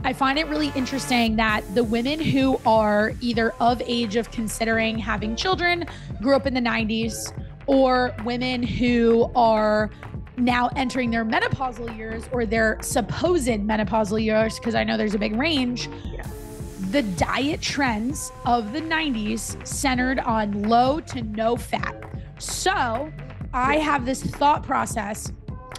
I find it really interesting that the women who are either of age of considering having children, grew up in the 90s, or women who are now entering their menopausal years or their supposed menopausal years, because I know there's a big range. Yeah. The diet trends of the 90s centered on low to no fat. So I have this thought process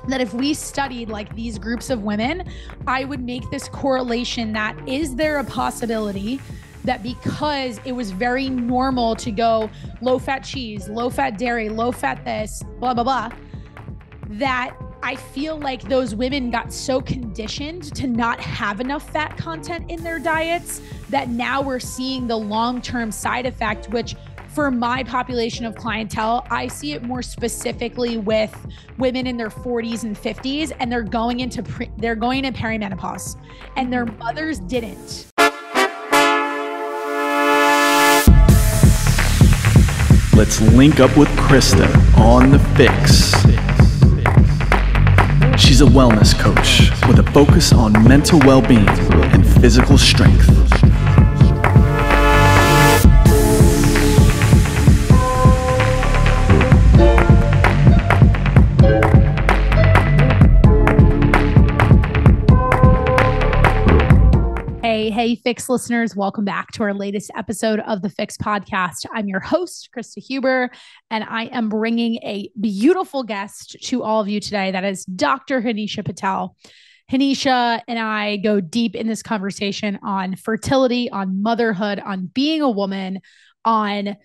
that if we studied like these groups of women, I would make this correlation that is there a possibility that because it was very normal to go low fat cheese, low fat dairy, low fat this, blah, blah, blah, that I feel like those women got so conditioned to not have enough fat content in their diets that now we're seeing the long-term side effect, which for my population of clientele, I see it more specifically with women in their 40s and 50s, and they're going into perimenopause, and their mothers didn't. Let's link up with Krysta on The Fix. She's a wellness coach with a focus on mental well-being and physical strength. Hey, Fix listeners, welcome back to our latest episode of the Fix podcast. I'm your host, Krysta Huber, and I am bringing a beautiful guest to all of you today. That is Dr. Hanisha Patel. Hanisha and I go deep in this conversation on fertility, on motherhood, on being a woman, on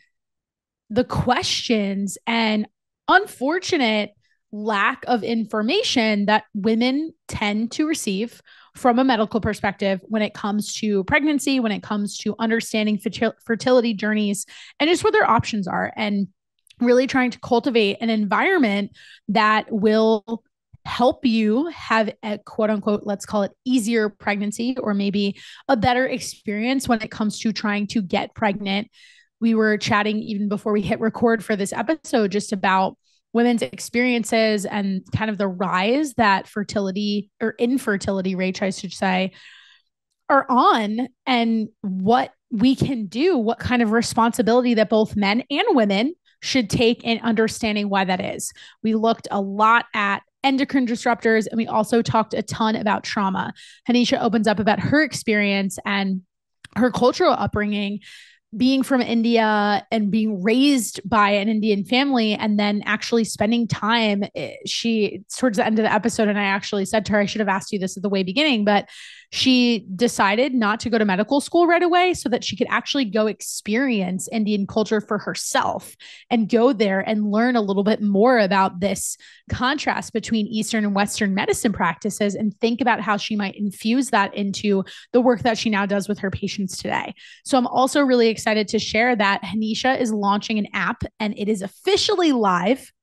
the questions and unfortunate lack of information that women tend to receive from a medical perspective when it comes to pregnancy, when it comes to understanding fertility journeys, and just what their options are, and really trying to cultivate an environment that will help you have a quote unquote, let's call it easier pregnancy, or maybe a better experience when it comes to trying to get pregnant. We were chatting even before we hit record for this episode just about women's experiences and kind of the rise that fertility or infertility rates, I should say, are on, and what we can do, what kind of responsibility that both men and women should take in understanding why that is. We looked a lot at endocrine disruptors, and we also talked a ton about trauma. Hanisha opens up about her experience and her cultural upbringing, being from India and being raised by an Indian family, and then actually spending time. She, towards the end of the episode, and I actually said to her, I should have asked you this at the way beginning, but she decided not to go to medical school right away so that she could actually go experience Indian culture for herself and go there and learn a little bit more about this contrast between Eastern and Western medicine practices, and think about how she might infuse that into the work that she now does with her patients today. So I'm also really excited to share that Hanisha is launching an app, and it is officially live.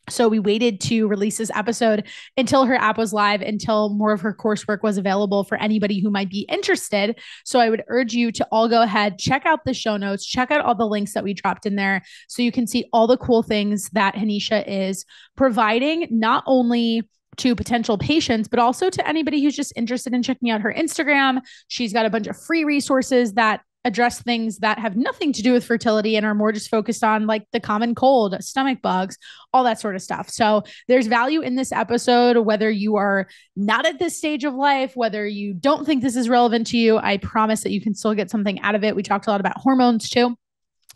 So we waited to release this episode until her app was live, until more of her coursework was available for anybody who might be interested. So I would urge you to all go ahead, check out the show notes, check out all the links that we dropped in there, so you can see all the cool things that Hanisha is providing, not only to potential patients, but also to anybody who's just interested in checking out her Instagram. She's got a bunch of free resources that address things that have nothing to do with fertility and are more just focused on like the common cold, stomach bugs, all that sort of stuff. So there's value in this episode, whether you are not at this stage of life, whether you don't think this is relevant to you. I promise that you can still get something out of it. We talked a lot about hormones too,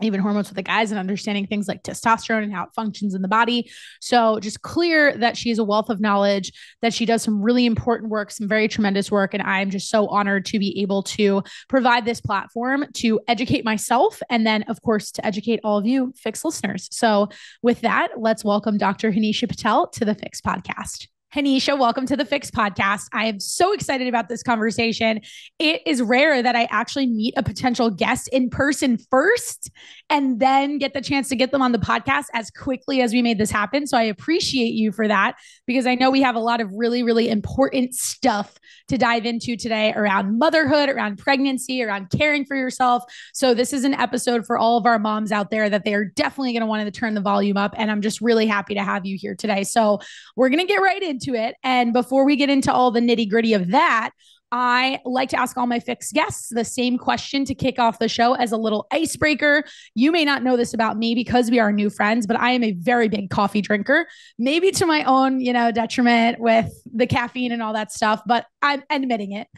even hormones with the guys, and understanding things like testosterone and how it functions in the body. So just clear that she is a wealth of knowledge, that she does some really important work, some very tremendous work. And I'm just so honored to be able to provide this platform to educate myself, and then of course to educate all of you Fix listeners. So with that, let's welcome Dr. Hanisha Patel to the Fix podcast. Hanisha, welcome to the Fix podcast. I am so excited about this conversation. It is rare that I actually meet a potential guest in person first and then get the chance to get them on the podcast as quickly as we made this happen. So I appreciate you for that, because I know we have a lot of really, really important stuff to dive into today around motherhood, around pregnancy, around caring for yourself. So this is an episode for all of our moms out there that they are definitely going to want to turn the volume up. And I'm just really happy to have you here today. So we're going to get right into it. And before we get into all the nitty gritty of that, I like to ask all my FYX guests the same question to kick off the show as a little icebreaker. You may not know this about me because we are new friends, but I am a very big coffee drinker, maybe to my own, detriment with the caffeine and all that stuff, but I'm admitting it.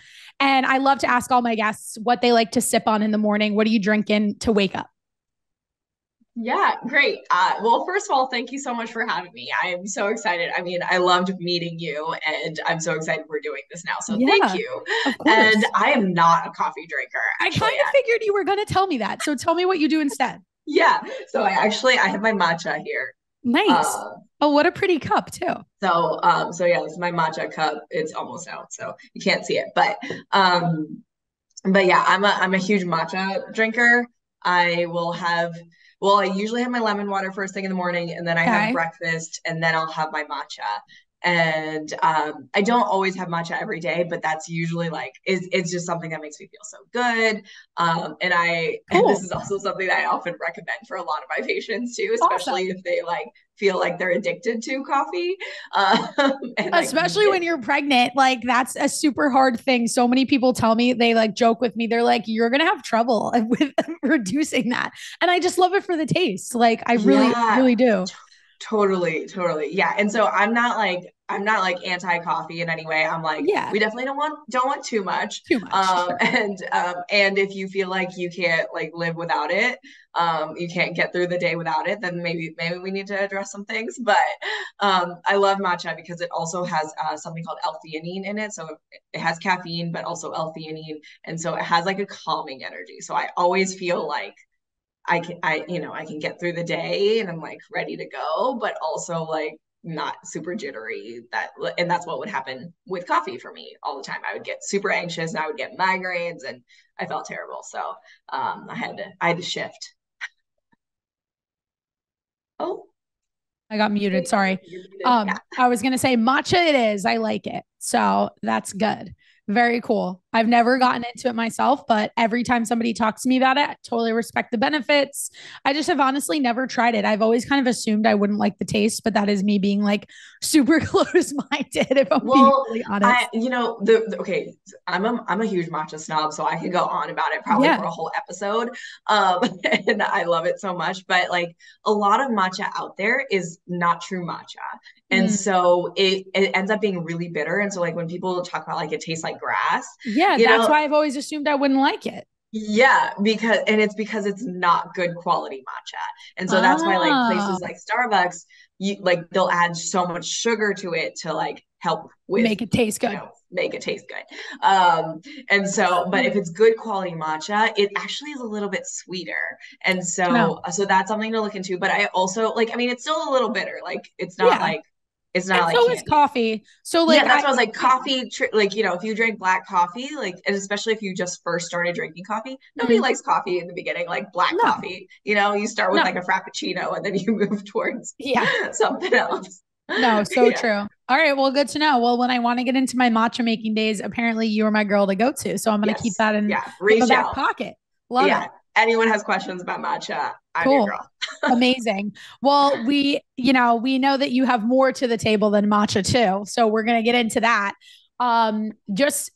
And I love to ask all my guests what they like to sip on in the morning. What are you drinking to wake up? Yeah, great. Well, first of all, thank you so much for having me. I am so excited. I mean, I loved meeting you, and I'm so excited we're doing this now. So thank you. Of course. And I am not a coffee drinker. I kind of figured you were going to tell me that. So tell me what you do instead. Yeah. So I have my matcha here. Nice. Oh, what a pretty cup too. So yeah, this is my matcha cup. It's almost out, so you can't see it, but yeah, I'm a huge matcha drinker. I usually have my lemon water first thing in the morning, and then I have breakfast, and then I'll have my matcha. And I don't always have matcha every day, but that's usually it's just something that makes me feel so good. And this is also something that I often recommend for a lot of my patients too, especially if they feel like they're addicted to coffee. Especially when you're pregnant, that's a super hard thing. So many people tell me, they joke with me. They're like, you're going to have trouble with reducing that. And I just love it for the taste. I really do. Totally. Yeah. And so I'm not anti-coffee in any way. I'm we definitely don't want too much. And if you feel like you can't live without it, you can't get through the day without it, then maybe we need to address some things. But I love matcha because it also has something called L-theanine in it. So it has caffeine, but also L-theanine. And so it has a calming energy. So I always feel like I can get through the day and I'm ready to go, but also not super jittery. And that's what would happen with coffee for me all the time. I would get super anxious and I would get migraines and I felt terrible. So I had to shift. Oh, I got muted. Sorry. I was going to say matcha it is. I like it. So that's good. Very cool. I've never gotten into it myself, but every time somebody talks to me about it, I totally respect the benefits. I just have honestly never tried it. I've always kind of assumed I wouldn't like the taste, but that is me being super close-minded if I'm being really honest. I'm a huge matcha snob, so I could go on about it probably for a whole episode. And I love it so much, but a lot of matcha out there is not true matcha. And so it ends up being really bitter. And so when people talk about it tastes like grass. Yeah, that's why I've always assumed I wouldn't like it. Yeah, because it's not good quality matcha. And so that's why places like Starbucks, they'll add so much sugar to it to help with make it taste good. And so, but if it's good quality matcha, it actually is a little bit sweeter. And so that's something to look into. But I also it's still a little bitter. It's not it's not so is coffee. So that's what I was coffee, if you drink black coffee, and especially if you just first started drinking coffee, nobody likes coffee in the beginning, black coffee, you start with a frappuccino and then you move towards something else. No, so true. All right. Well, good to know. Well, when I want to get into my matcha making days, apparently you are my girl to go to. So I'm going to keep that in the back pocket. Love it. Anyone has questions about matcha, I'm cool. your girl. Amazing. Well, we know that you have more to the table than matcha too. So we're going to get into that. Just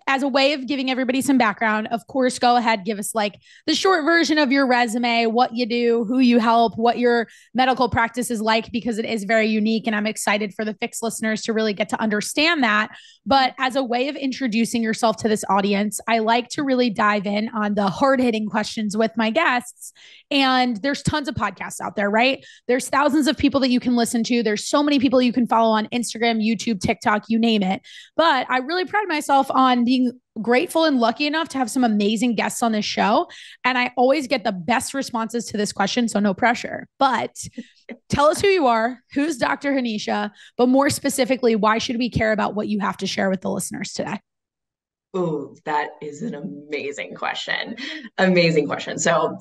as a way of giving everybody some background, of course, go ahead, give us the short version of your resume, what you do, who you help, what your medical practice is like, because it is very unique. And I'm excited for the FYX listeners to really get to understand that. But as a way of introducing yourself to this audience, I like to really dive in on the hard-hitting questions with my guests. And there's tons of podcasts out there, right? There's thousands of people that you can listen to. There's so many people you can follow on Instagram, YouTube, TikTok, you name it. But I really pride myself on being grateful and lucky enough to have some amazing guests on this show. And I always get the best responses to this question, so no pressure. But tell us who you are, who's Dr. Hanisha, but more specifically, why should we care about what you have to share with the listeners today? Oh, that is an amazing question. Amazing question. So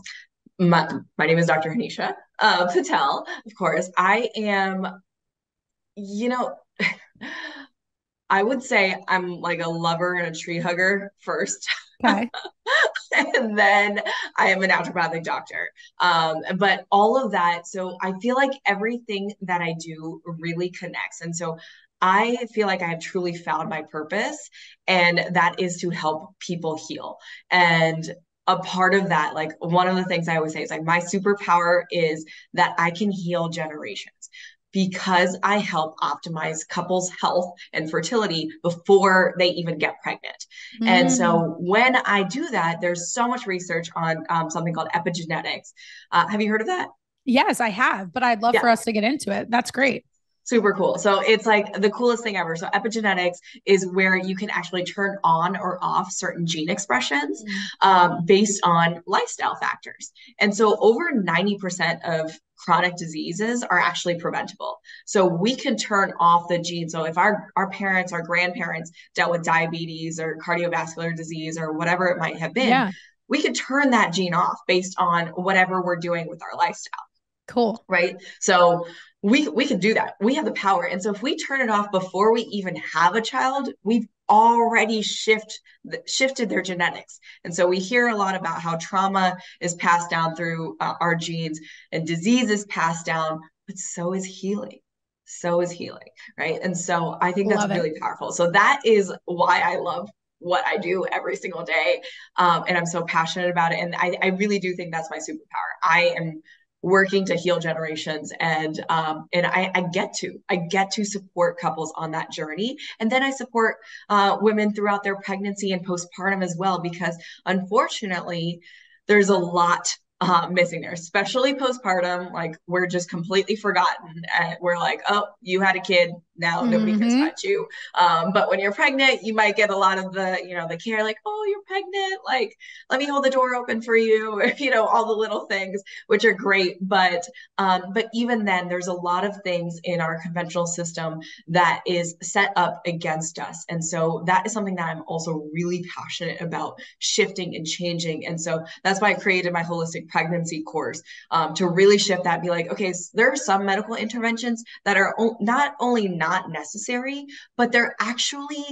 my name is Dr. Hanisha Patel, of course. I am, I would say I'm a lover and a tree hugger first. Okay. And then I am a naturopathic doctor. But all of that, so I feel like everything that I do really connects. And so I feel like I have truly found my purpose, and that is to help people heal. And a part of that, like one of the things I always say is like my superpower is that I can heal generations because I help optimize couples' health and fertility before they even get pregnant. And so when I do that, there's so much research on something called epigenetics. Have you heard of that? Yes, I have, but I'd love for us to get into it. That's great. Super cool. So it's like the coolest thing ever. So epigenetics is where you can actually turn on or off certain gene expressions based on lifestyle factors. And so over 90% of chronic diseases are actually preventable. So we can turn off the gene. So if our parents, our grandparents dealt with diabetes or cardiovascular disease or whatever it might have been, we could turn that gene off based on whatever we're doing with our lifestyle. Cool. Right. So we can do that. We have the power. And so if we turn it off before we even have a child, we've already shifted their genetics. And so we hear a lot about how trauma is passed down through our genes and disease is passed down, but so is healing. So is healing. Right. And so I think that's really powerful. So that is why I love what I do every single day. And I'm so passionate about it. And I really do think that's my superpower. I am working to heal generations, and I get to support couples on that journey, and then I support women throughout their pregnancy and postpartum as well, because unfortunately there's a lot missing there, especially postpartum. Like we're just completely forgotten, and we're like, oh, you had a kid, now nobody cares about you. But when you're pregnant, you might get a lot of the care, like, oh, you're pregnant, like let me hold the door open for you, all the little things, which are great. But even then, there's a lot of things in our conventional system that is set up against us. And so that is something that I'm also really passionate about shifting and changing. And so that's why I created my holistic pregnancy course, to really shift that, be like, okay, so there are some medical interventions that are not only not necessary, but they're actually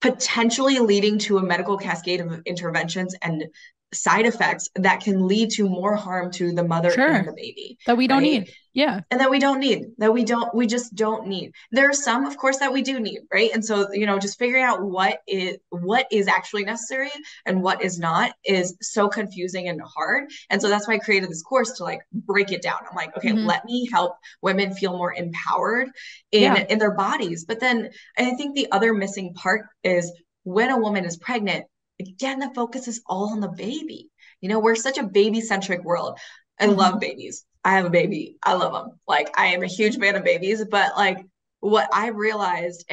potentially leading to a medical cascade of interventions and side effects that can lead to more harm to the mother and the baby that we don't need. Yeah. And that we just don't need. There are some, of course, that we do need. Right. And so, just figuring out what is actually necessary and what is not is so confusing and hard. And so that's why I created this course to like break it down. I'm like, okay, let me help women feel more empowered in their bodies. But then I think the other missing part is when a woman is pregnant, again, the focus is all on the baby. We're such a baby-centric world. I love babies. I have a baby. I love them. Like, I am a huge fan of babies, but like what I realized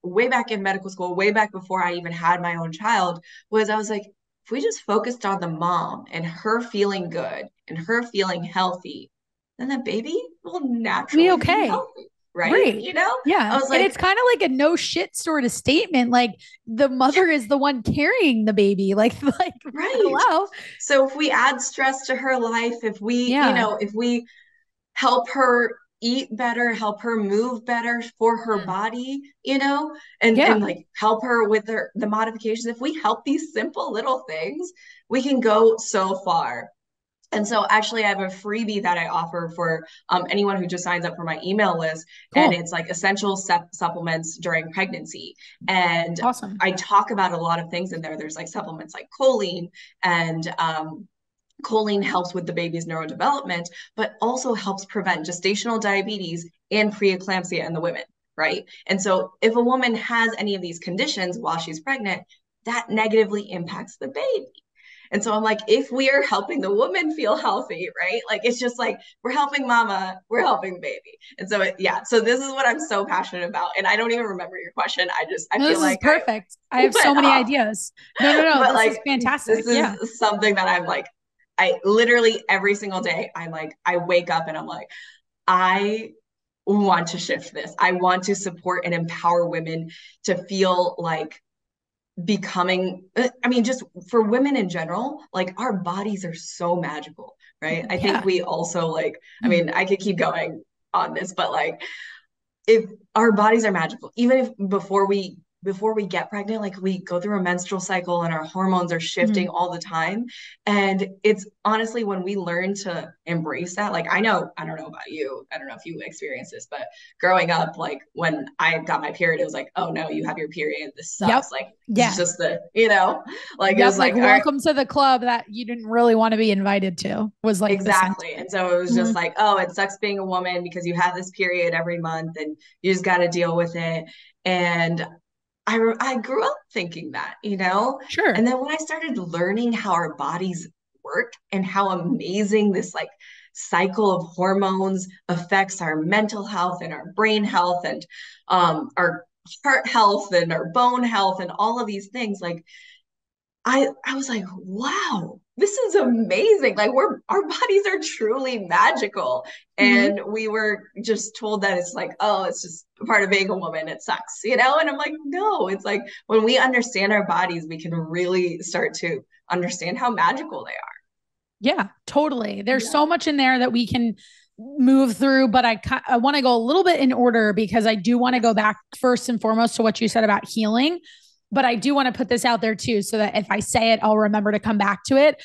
way back in medical school, way back before I even had my own child, was I was like, if we just focused on the mom and her feeling good and her feeling healthy, then the baby will naturally be healthy. Right. Yeah. I was like, and it's kind of like a no shit sort of statement. Like the mother is the one carrying the baby. Like, right. Hello. So if we add stress to her life, if we, if we help her eat better, help her move better for her body, and like help her with the modifications. If we help these simple little things, we can go so far. And so actually I have a freebie that I offer for anyone who just signs up for my email list. Cool. And it's like essential supplements during pregnancy. And awesome. I talk about a lot of things in there. There's like supplements like choline, and choline helps with the baby's neurodevelopment, but also helps prevent gestational diabetes and preeclampsia in the women. Right. And so if a woman has any of these conditions while she's pregnant, that negatively impacts the baby. And so I'm like, if we are helping the woman feel healthy, right? Like, it's just like, we're helping mama, we're helping baby. And so, so this is what I'm so passionate about. And I don't even remember your question. I feel like perfect. I have so many ideas. No. This like, is fantastic. This is something that I'm like, I literally every single day, I'm like, I wake up and I'm like, I want to shift this. I want to support and empower women to feel like becoming, just for women in general, like our bodies are so magical, right? I think we also like, I could keep going on this, but like if our bodies are magical, even if before we before we get pregnant, like we go through a menstrual cycle and our hormones are shifting all the time. And it's honestly, when we learn to embrace that, like I don't know about you, I don't know if you experienced this, but growing up, like when I got my period, it was like, oh no, you have your period. This sucks. Like, it's just the, like it was like, welcome to the club that you didn't really want to be invited to, was like, exactly. And so it was just like, oh, it sucks being a woman because you have this period every month and you just got to deal with it. And I grew up thinking that, Sure. And then when I started learning how our bodies work and how amazing this like cycle of hormones affects our mental health and our brain health and our heart health and our bone health and all of these things, like I was like, wow, this is amazing. Like our bodies are truly magical. And we were just told that it's like, oh, it's just part of being a woman. It sucks, And I'm like, no, it's like when we understand our bodies, we can really start to understand how magical they are. Yeah, totally. There's so much in there that we can move through, but I want to go a little bit in order because I do want to go back first and foremost to what you said about healing. But I do want to put this out there too, so that if I say it, I'll remember to come back to it.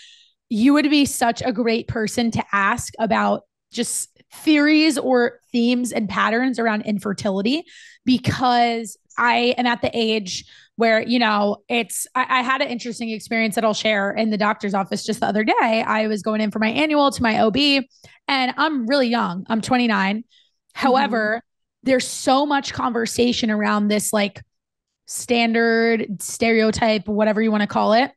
You would be such a great person to ask about just theories or themes and patterns around infertility, because I am at the age where, I had an interesting experience that I'll share in the doctor's office just the other day. I was going in for my annual to my OB, and I'm really young. I'm 29. However, there's so much conversation around this, like, standard stereotype, whatever you want to call it,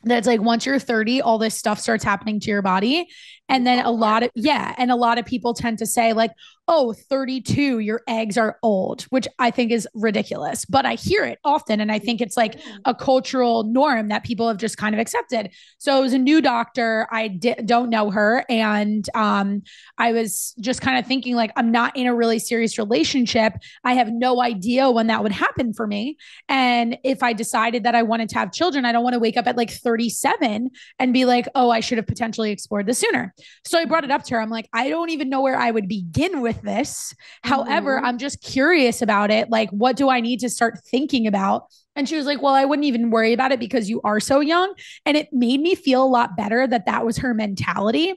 that's like, once you're 30, all this stuff starts happening to your body. And then a lot of people tend to say like, oh, 32, your eggs are old, which I think is ridiculous, but I hear it often. And I think it's like a cultural norm that people have just kind of accepted. So it was a new doctor. I don't know her. And I was just kind of thinking like, I'm not in a really serious relationship. I have no idea when that would happen for me. And if I decided that I wanted to have children, I don't want to wake up at like 37 and be like, oh, I should have potentially explored this sooner. So I brought it up to her. I'm like, I don't even know where I would begin with this. However, I'm just curious about it. Like, what do I need to start thinking about? And she was like, well, I wouldn't even worry about it because you are so young. And it made me feel a lot better that was her mentality.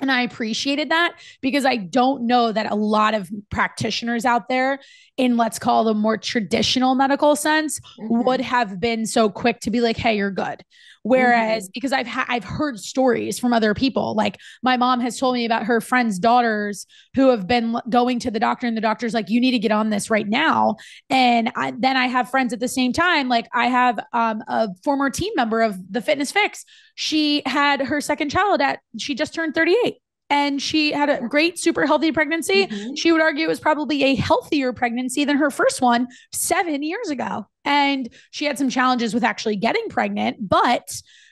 And I appreciated that, because I don't know that a lot of practitioners out there in, let's call them, more traditional medical sense would have been so quick to be like, hey, you're good. Whereas, because I've heard stories from other people, like my mom has told me about her friends' daughters who have been going to the doctor, and the doctor's like, you need to get on this right now. And then I have friends at the same time. Like I have a former team member of the Fitness Fix. She had her second child she just turned 38. And she had a great, super healthy pregnancy. She would argue it was probably a healthier pregnancy than her first one 7 years ago. And she had some challenges with actually getting pregnant, but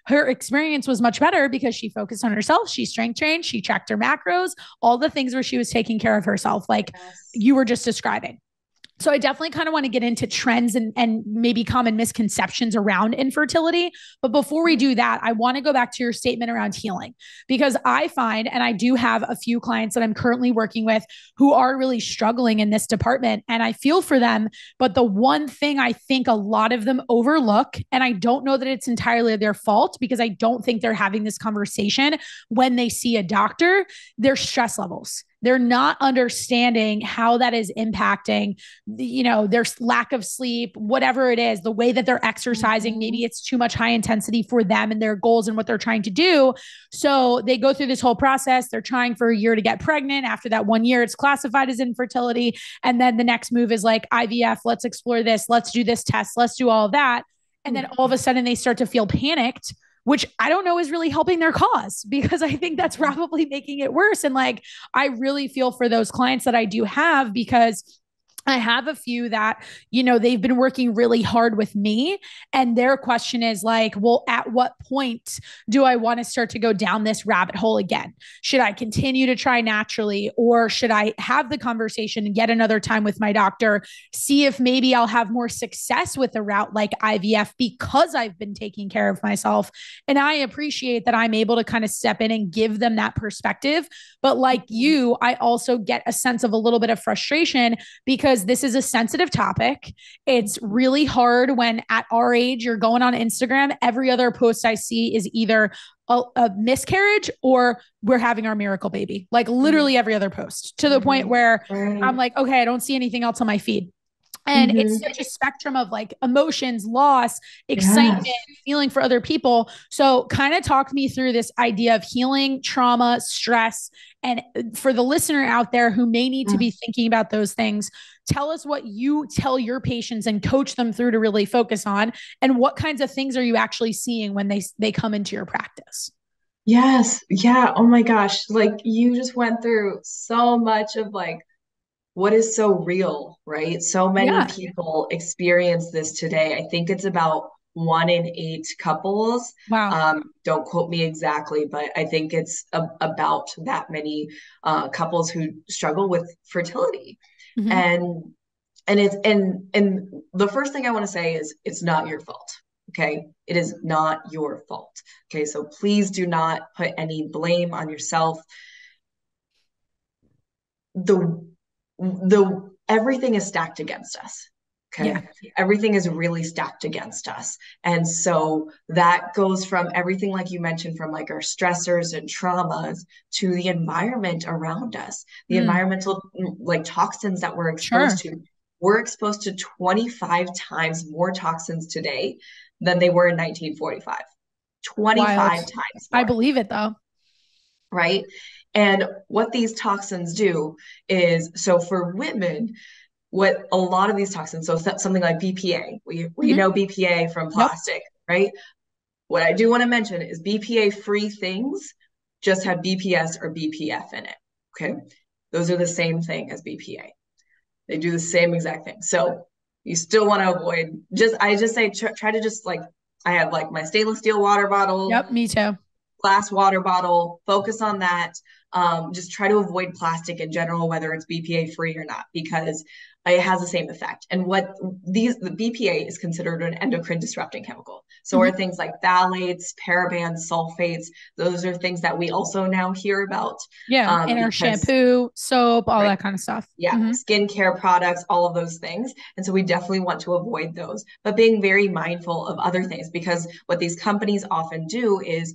her experience was much better because she focused on herself. She strength trained, she tracked her macros, all the things where she was taking care of herself, like you were just describing. So I definitely kind of want to get into trends and maybe common misconceptions around infertility. But before we do that, I want to go back to your statement around healing, because I find, and I do have a few clients that I'm currently working with who are really struggling in this department, and I feel for them. But the one thing I think a lot of them overlook, and I don't know that it's entirely their fault, because I don't think they're having this conversation when they see a doctor, their stress levels. They're not understanding how that is impacting, their lack of sleep, whatever it is, the way that they're exercising. Maybe it's too much high intensity for them and their goals and what they're trying to do. So they go through this whole process. They're trying for a year to get pregnant. After that 1 year, it's classified as infertility. And then the next move is like IVF. Let's explore this. Let's do this test. Let's do all of that. And then all of a sudden they start to feel panicked, which I don't know is really helping their cause, because I think that's probably making it worse. And like, I really feel for those clients that I do have, because I have a few that, they've been working really hard with me. And their question is like, well, at what point do I want to start to go down this rabbit hole again? Should I continue to try naturally, or should I have the conversation and get another time with my doctor, see if maybe I'll have more success with a route like IVF because I've been taking care of myself? And I appreciate that I'm able to kind of step in and give them that perspective. But like you, I also get a sense of a little bit of frustration, because because this is a sensitive topic. It's really hard when at our age, you're going on Instagram, every other post I see is either a miscarriage or we're having our miracle baby, like literally every other post, to the point where I'm like, okay, I don't see anything else on my feed. And it's such a spectrum of like emotions, loss, excitement, feeling for other people. So kind of talk me through this idea of healing, trauma, stress. And for the listener out there who may need to be thinking about those things, tell us what you tell your patients and coach them through to really focus on, and what kinds of things are you actually seeing when they come into your practice? Yes. Yeah. Oh my gosh. Like you just went through so much of like what is so real, right? So many people experience this today. I think it's about 1 in 8 couples. Wow. Don't quote me exactly, but I think it's about that many couples who struggle with fertility. And the first thing I want to say is it's not your fault. Okay. It is not your fault. Okay. So please do not put any blame on yourself. The everything is stacked against us. Okay. Yeah. Everything is really stacked against us. And so that goes from everything, like you mentioned, from like our stressors and traumas to the environment around us, the environmental like toxins that we're exposed to. We're exposed to 25 times more toxins today than they were in 1945. 25 times more. I believe it though. Right. And what these toxins do is, so for women, what a lot of these toxins, so something like BPA, we know BPA from plastic, right? What I do want to mention is BPA free things just have BPS or BPF in it. Okay. Those are the same thing as BPA. They do the same exact thing. So you still want to avoid I just say, try to just like, I have like my stainless steel water bottle. Yep. Me too. Glass water bottle, focus on that. Just try to avoid plastic in general, whether it's BPA free or not, because it has the same effect. And the BPA is considered an endocrine disrupting chemical. So are things like phthalates, parabens, sulfates. Those are things that we also now hear about. Yeah. In our shampoo, soap, all that kind of stuff. Yeah. Skincare products, all of those things. And so we definitely want to avoid those, but being very mindful of other things, because what these companies often do is,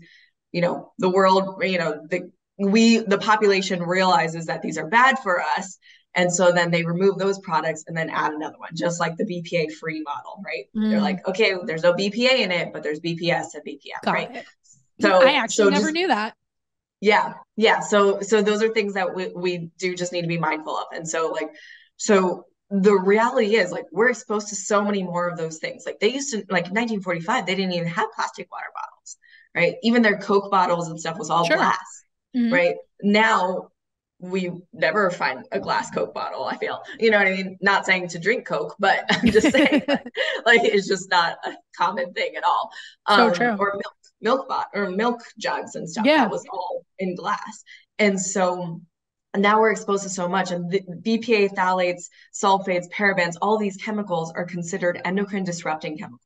the world, the population realizes that these are bad for us. And so then they remove those products and then add another one, just like the BPA free model, right? They're like, okay, there's no BPA in it, but there's BPS and BPF, right? So I actually never knew that. Yeah. Yeah. So those are things that we do just need to be mindful of. And so the reality is like, we're exposed to so many more of those things. Like they used to, like 1945, they didn't even have plastic water bottles, right? Even their Coke bottles and stuff was all glass, right? Now we never find a glass Coke bottle, I feel, you know what I mean? Not saying to drink Coke, but I'm just saying like it's just not a common thing at all. So true. Or milk jugs and stuff. That was all in glass. And so now we're exposed to so much, and the BPA, phthalates, sulfates, parabens, all these chemicals are considered endocrine disrupting chemicals.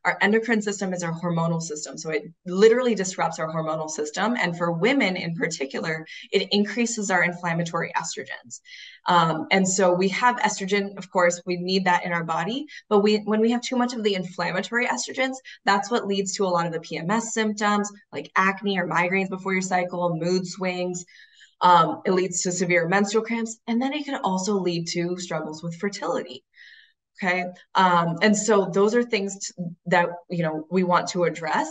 Our endocrine system is our hormonal system. So it literally disrupts our hormonal system. And for women in particular, it increases our inflammatory estrogens. And so we have estrogen, of course, we need that in our body. But when we have too much of the inflammatory estrogens, that's what leads to a lot of the PMS symptoms, like acne or migraines before your cycle, mood swings. It leads to severe menstrual cramps. And then it can also lead to struggles with fertility. Okay. And so those are things that, we want to address.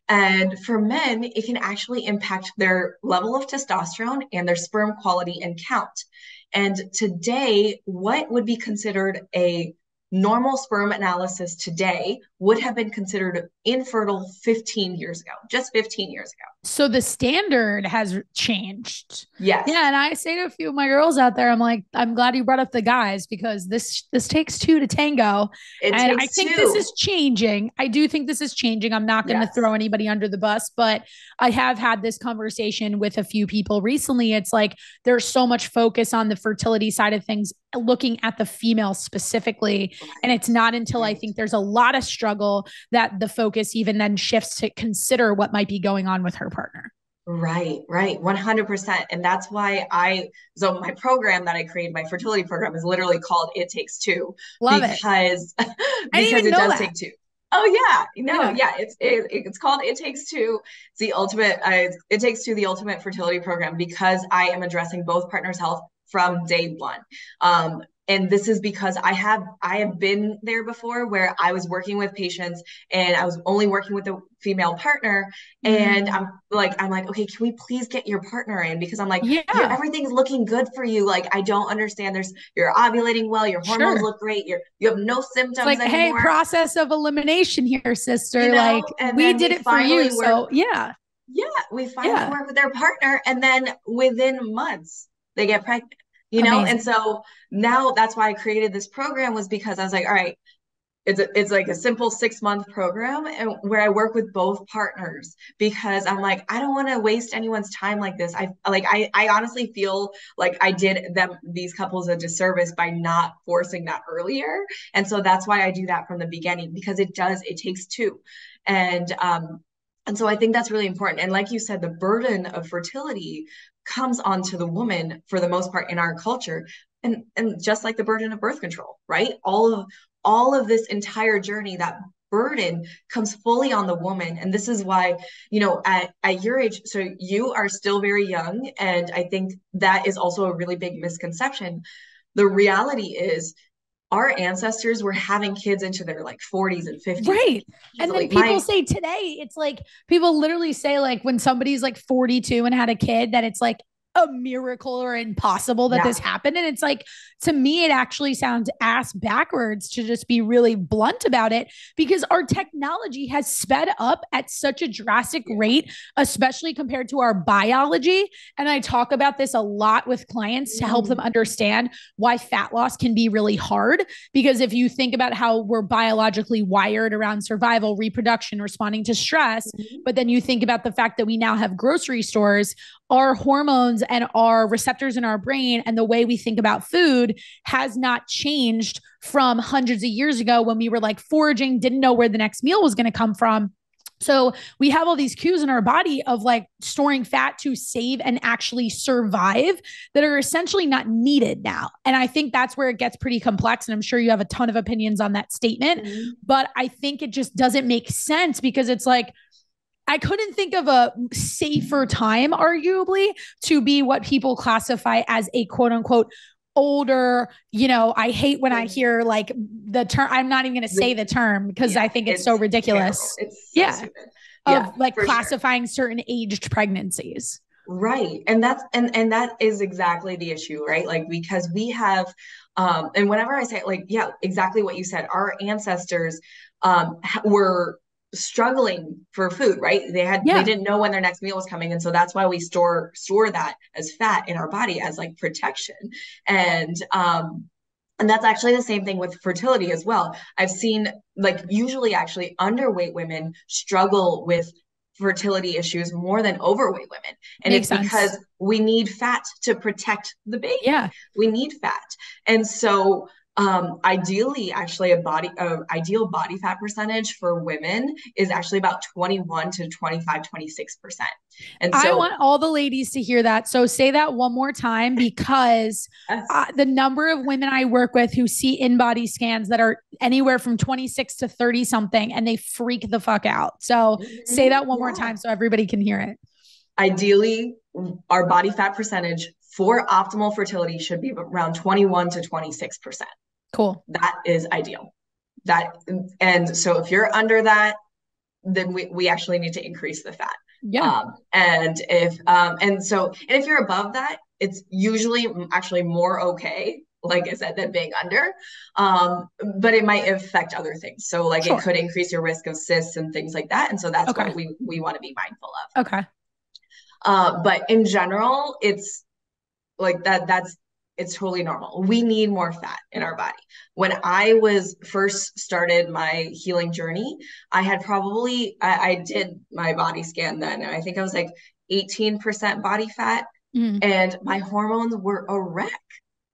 And for men, it can actually impact their level of testosterone and their sperm quality and count. And today, what would be considered a normal sperm analysis today would have been considered infertile 15 years ago, just 15 years ago. So the standard has changed. Yes. Yeah. And I say to a few of my girls out there, I'm like, I'm glad you brought up the guys, because this takes two to tango. I think this is changing. I do think this is changing. I'm not going to throw anybody under the bus, but I have had this conversation with a few people recently. It's like, there's so much focus on the fertility side of things, looking at the female specifically. And it's not until I think there's a lot of struggle that the focus even then shifts to consider what might be going on with her partner. Right, right. 100%. And that's why so my program that I created, my fertility program, is literally called It Takes Two. Love it. Because, I didn't because even it know does that. take two. Oh yeah. No, yeah. It's called It Takes Two. It's the ultimate, It Takes Two, the ultimate fertility program, because I am addressing both partners' health from day one. And this is because I have been there before, where I was working with patients and I was only working with a female partner. And I'm like, okay, can we please get your partner in? Because I'm like, everything's looking good for you. Like, I don't understand. You're ovulating well, your hormones look great. You have no symptoms like, anymore. Hey, process of elimination here, sister. You know? Like, and we did it for you. So we finally work with their partner. And then within months, they get pregnant. You know, and so now that's why I created this program, was because I was like, all right, it's like a simple 6-month program, and where I work with both partners, because I'm like, I don't want to waste anyone's time like this. I honestly feel like I did these couples a disservice by not forcing that earlier. And so that's why I do that from the beginning, because it takes two. And so I think that's really important. And like you said, the burden of fertility comes onto the woman for the most part in our culture. And just like the burden of birth control, right? All of this entire journey, that burden comes fully on the woman. And this is why, you know, at your age, so you are still very young. And I think that is also a really big misconception. The reality is, our ancestors were having kids into their like 40s and 50s. Right. And then people say today, it's like, people literally say, like, when somebody's like 42 and had a kid, that it's like a miracle or impossible that this happened. And it's like, to me, it actually sounds ass backwards, to just be really blunt about it, because our technology has sped up at such a drastic rate, especially compared to our biology. And I talk about this a lot with clients to help them understand why fat loss can be really hard. Because if you think about how we're biologically wired around survival, reproduction, responding to stress, but then you think about the fact that we now have grocery stores, our hormones and our receptors in our brain and the way we think about food has not changed from hundreds of years ago, when we were like foraging, didn't know where the next meal was going to come from. So we have all these cues in our body of like storing fat to save and actually survive, that are essentially not needed now. And I think that's where it gets pretty complex. And I'm sure you have a ton of opinions on that statement, but I think it just doesn't make sense, because it's like, I couldn't think of a safer time, arguably, to be what people classify as a quote unquote older, you know, I hate when I hear like the term, I'm not even going to say the term, because I think it's so ridiculous. It's so stupid. Of like classifying certain aged pregnancies. Right. And that is exactly the issue, right? Like, because we have, and whenever I say like, exactly what you said, our ancestors were struggling for food, right? They didn't know when their next meal was coming. And so that's why we store that as fat in our body as like protection. And that's actually the same thing with fertility as well. I've seen, like, usually actually underweight women struggle with fertility issues more than overweight women. And it's because we need fat to protect the baby. Yeah. We need fat. And so ideally, actually, ideal body fat percentage for women is actually about 21 to 25, 26%. And so I want all the ladies to hear that. So say that one more time, because the number of women I work with who see in-body scans that are anywhere from 26 to 30 something, and they freak the fuck out. So say that one more time so everybody can hear it. Ideally, our body fat percentage for optimal fertility should be around 21 to 26%. Cool. That is ideal. And so if you're under that, then we actually need to increase the fat. Yeah. And if you're above that, it's usually actually more okay, like I said, than being under. But it might affect other things. So like it could increase your risk of cysts and things like that. And so that's what we want to be mindful of. Okay. But in general, it's like it's totally normal. We need more fat in our body. When I was first started my healing journey, I had I did my body scan then, and I think I was like 18% body fat, and my hormones were a wreck.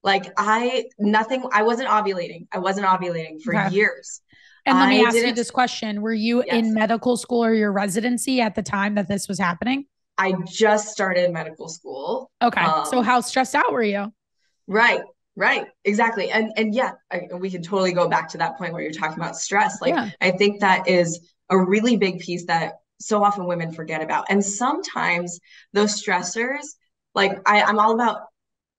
Like I wasn't ovulating for years. And let me ask you this question. Were you in medical school or your residency at the time that this was happening? I just started medical school. Okay. So how stressed out were you? Right. Right. Exactly. And yeah, we can totally go back to that point where you're talking about stress. Like, I think that is a really big piece that so often women forget about. And sometimes those stressors, like I'm all about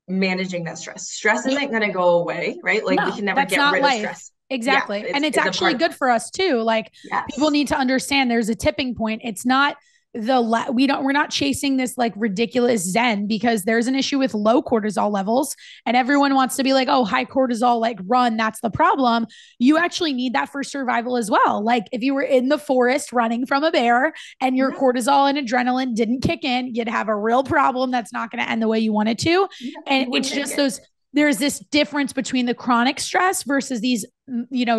managing that stress. Stress isn't going to go away, right? Like we can never get rid of stress. Exactly. Yeah, and it's actually good for us too. Like people need to understand there's a tipping point. It's not we're not chasing this like ridiculous zen, because there's an issue with low cortisol levels and everyone wants to be like, oh, high cortisol, like run. That's the problem. You actually need that for survival as well. Like if you were in the forest running from a bear and your cortisol and adrenaline didn't kick in, you'd have a real problem that's not going to end the way you want it to. And it's just there's this difference between the chronic stress versus these,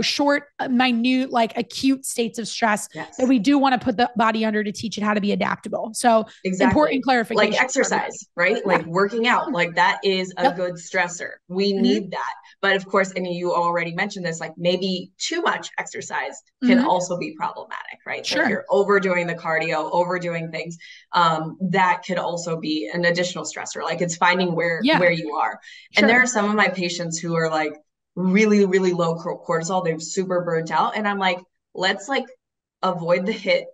short, minute, like acute states of stress that we do want to put the body under to teach it how to be adaptable. So important clarification. Like exercise, right? Like working out, like that is a good stressor. We need that. But of course, and you already mentioned this, like maybe too much exercise can also be problematic, right? So if you're overdoing the cardio, overdoing things, that could also be an additional stressor. Like it's finding where you are. And there are some of my patients who are like really, really low cortisol. They're super burnt out. And I'm like, let's like avoid the hit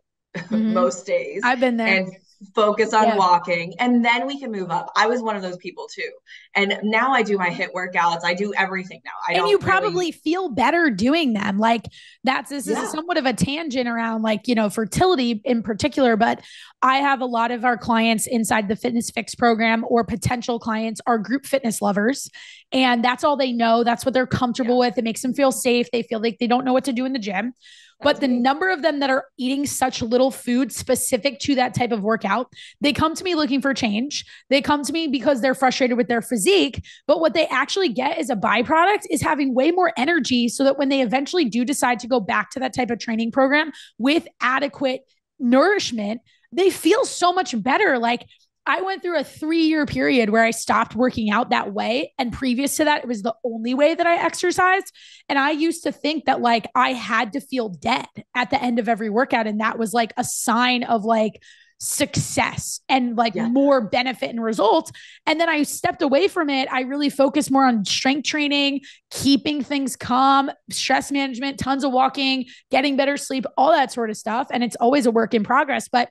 most days. I've been there. And focus on walking, and then we can move up. I was one of those people too. And now I do my HIIT workouts. I do everything now. And you probably feel better doing them. Like this is somewhat of a tangent around like, fertility in particular, but I have a lot of our clients inside the Fitness Fix program, or potential clients, are group fitness lovers. And that's all they know. That's what they're comfortable with. It makes them feel safe. They feel like they don't know what to do in the gym. But the number of them that are eating such little food specific to that type of workout, they come to me looking for change. They come to me because they're frustrated with their physique. But what they actually get as a byproduct is having way more energy, so that when they eventually do decide to go back to that type of training program with adequate nourishment, they feel so much better. Like I went through a 3-year period where I stopped working out that way. And previous to that, it was the only way that I exercised. And I used to think that like I had to feel dead at the end of every workout. And that was like a sign of like success and like more benefit and results. And then I stepped away from it. I really focused more on strength training, keeping things calm, stress management, tons of walking, getting better sleep, all that sort of stuff. And it's always a work in progress. But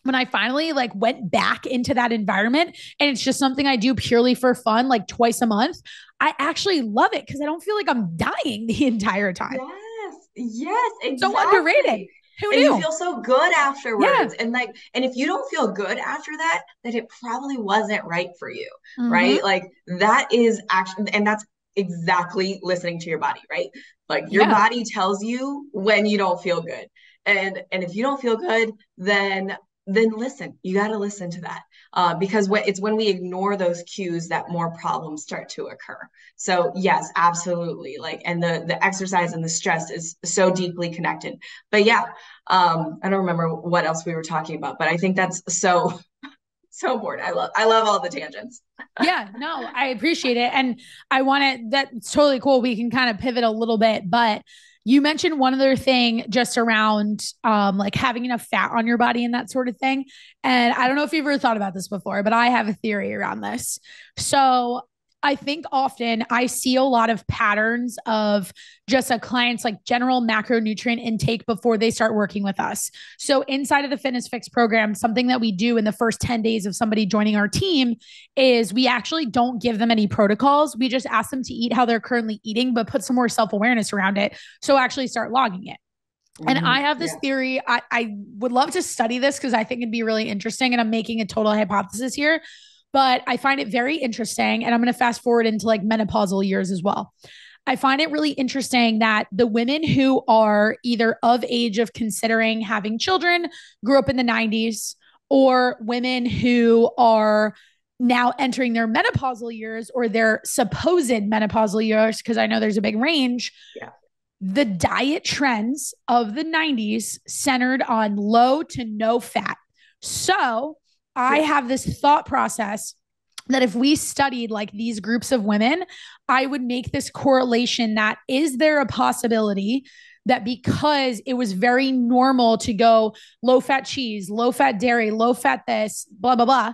when I finally like went back into that environment, and it's just something I do purely for fun, like twice a month, I actually love it because I don't feel like I'm dying the entire time. Yes, exactly. So underrated. Who knew? You feel so good afterwards. And like, and if you don't feel good after that, then it probably wasn't right for you, right? Like that is actually, and that's exactly listening to your body, right? Like your body tells you when you don't feel good. And if you don't feel good, then listen, you got to listen to that, because it's when we ignore those cues that more problems start to occur. So yes, absolutely. Like, and the exercise and the stress is so deeply connected. But I don't remember what else we were talking about, but I think that's so important. I love all the tangents. No, I appreciate it. And that's totally cool. We can kind of pivot a little bit, but you mentioned one other thing just around like having enough fat on your body and that sort of thing. And I don't know if you've ever thought about this before, but I have a theory around this. So I think often I see a lot of patterns of just a client's like general macronutrient intake before they start working with us. So inside of the Fitness Fix program, something that we do in the first 10 days of somebody joining our team is we actually don't give them any protocols. We just ask them to eat how they're currently eating, but put some more self-awareness around it. So actually start logging it. And I have this theory. I would love to study this because I think it'd be really interesting. And I'm making a total hypothesis here. But I find it very interesting. And I'm going to fast forward into like menopausal years as well. I find it really interesting that the women who are either of age of considering having children, grew up in the 90s, or women who are now entering their menopausal years or their supposed menopausal years, because I know there's a big range. The diet trends of the 90s centered on low to no fat. So I have this thought process that if we studied like these groups of women, I would make this correlation that is there a possibility that because it was very normal to go low fat cheese, low fat dairy, low fat this, blah, blah, blah,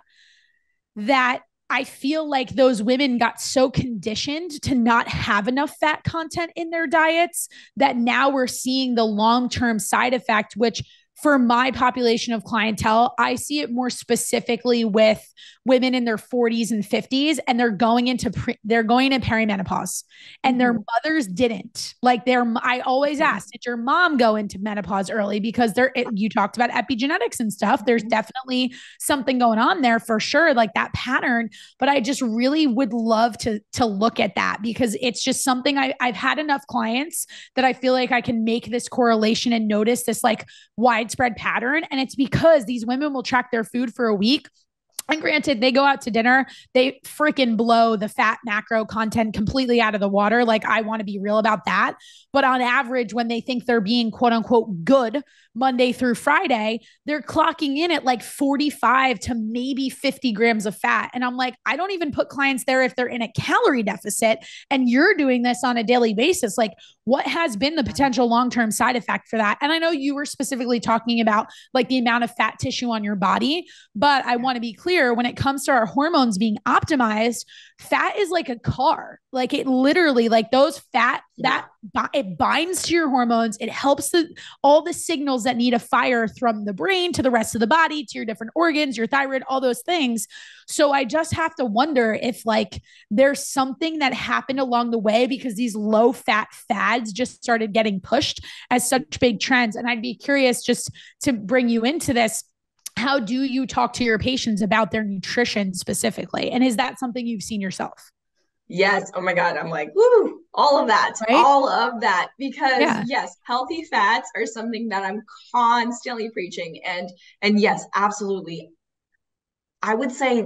that I feel like those women got so conditioned to not have enough fat content in their diets that now we're seeing the long-term side effect, which for my population of clientele, I see it more specifically with women in their 40s and 50s, and they're going into perimenopause, and their mothers didn't. Like I always ask, did your mom go into menopause early? Because you talked about epigenetics and stuff. There's definitely something going on there for sure, like that pattern. But I just really would love to look at that, because it's just something I've had enough clients that I feel like I can make this correlation and notice this like widespread pattern. And it's because these women will track their food for a week. And granted, they go out to dinner, they freaking blow the fat macro content completely out of the water. Like, I want to be real about that. But on average, when they think they're being quote unquote good Monday through Friday, they're clocking in at like 45 to maybe 50 grams of fat. And I'm like, I don't even put clients there if they're in a calorie deficit and you're doing this on a daily basis. Like, what has been the potential long-term side effect for that? And I know you were specifically talking about like the amount of fat tissue on your body, but I want to be clear, when it comes to our hormones being optimized, fat is like a car. Like, it literally, like those fat, it binds to your hormones. It helps all the signals that need a fire from the brain to the rest of the body, to your different organs, your thyroid, all those things. So I just have to wonder if like there's something that happened along the way, because these low fat fads just started getting pushed as such big trends. And I'd be curious, just to bring you into this, how do you talk to your patients about their nutrition specifically? And is that something you've seen yourself? Yes. Oh my God. I'm like, woo, all of that, right? All of that. Because yes, healthy fats are something that I'm constantly preaching. And yes, absolutely. I would say,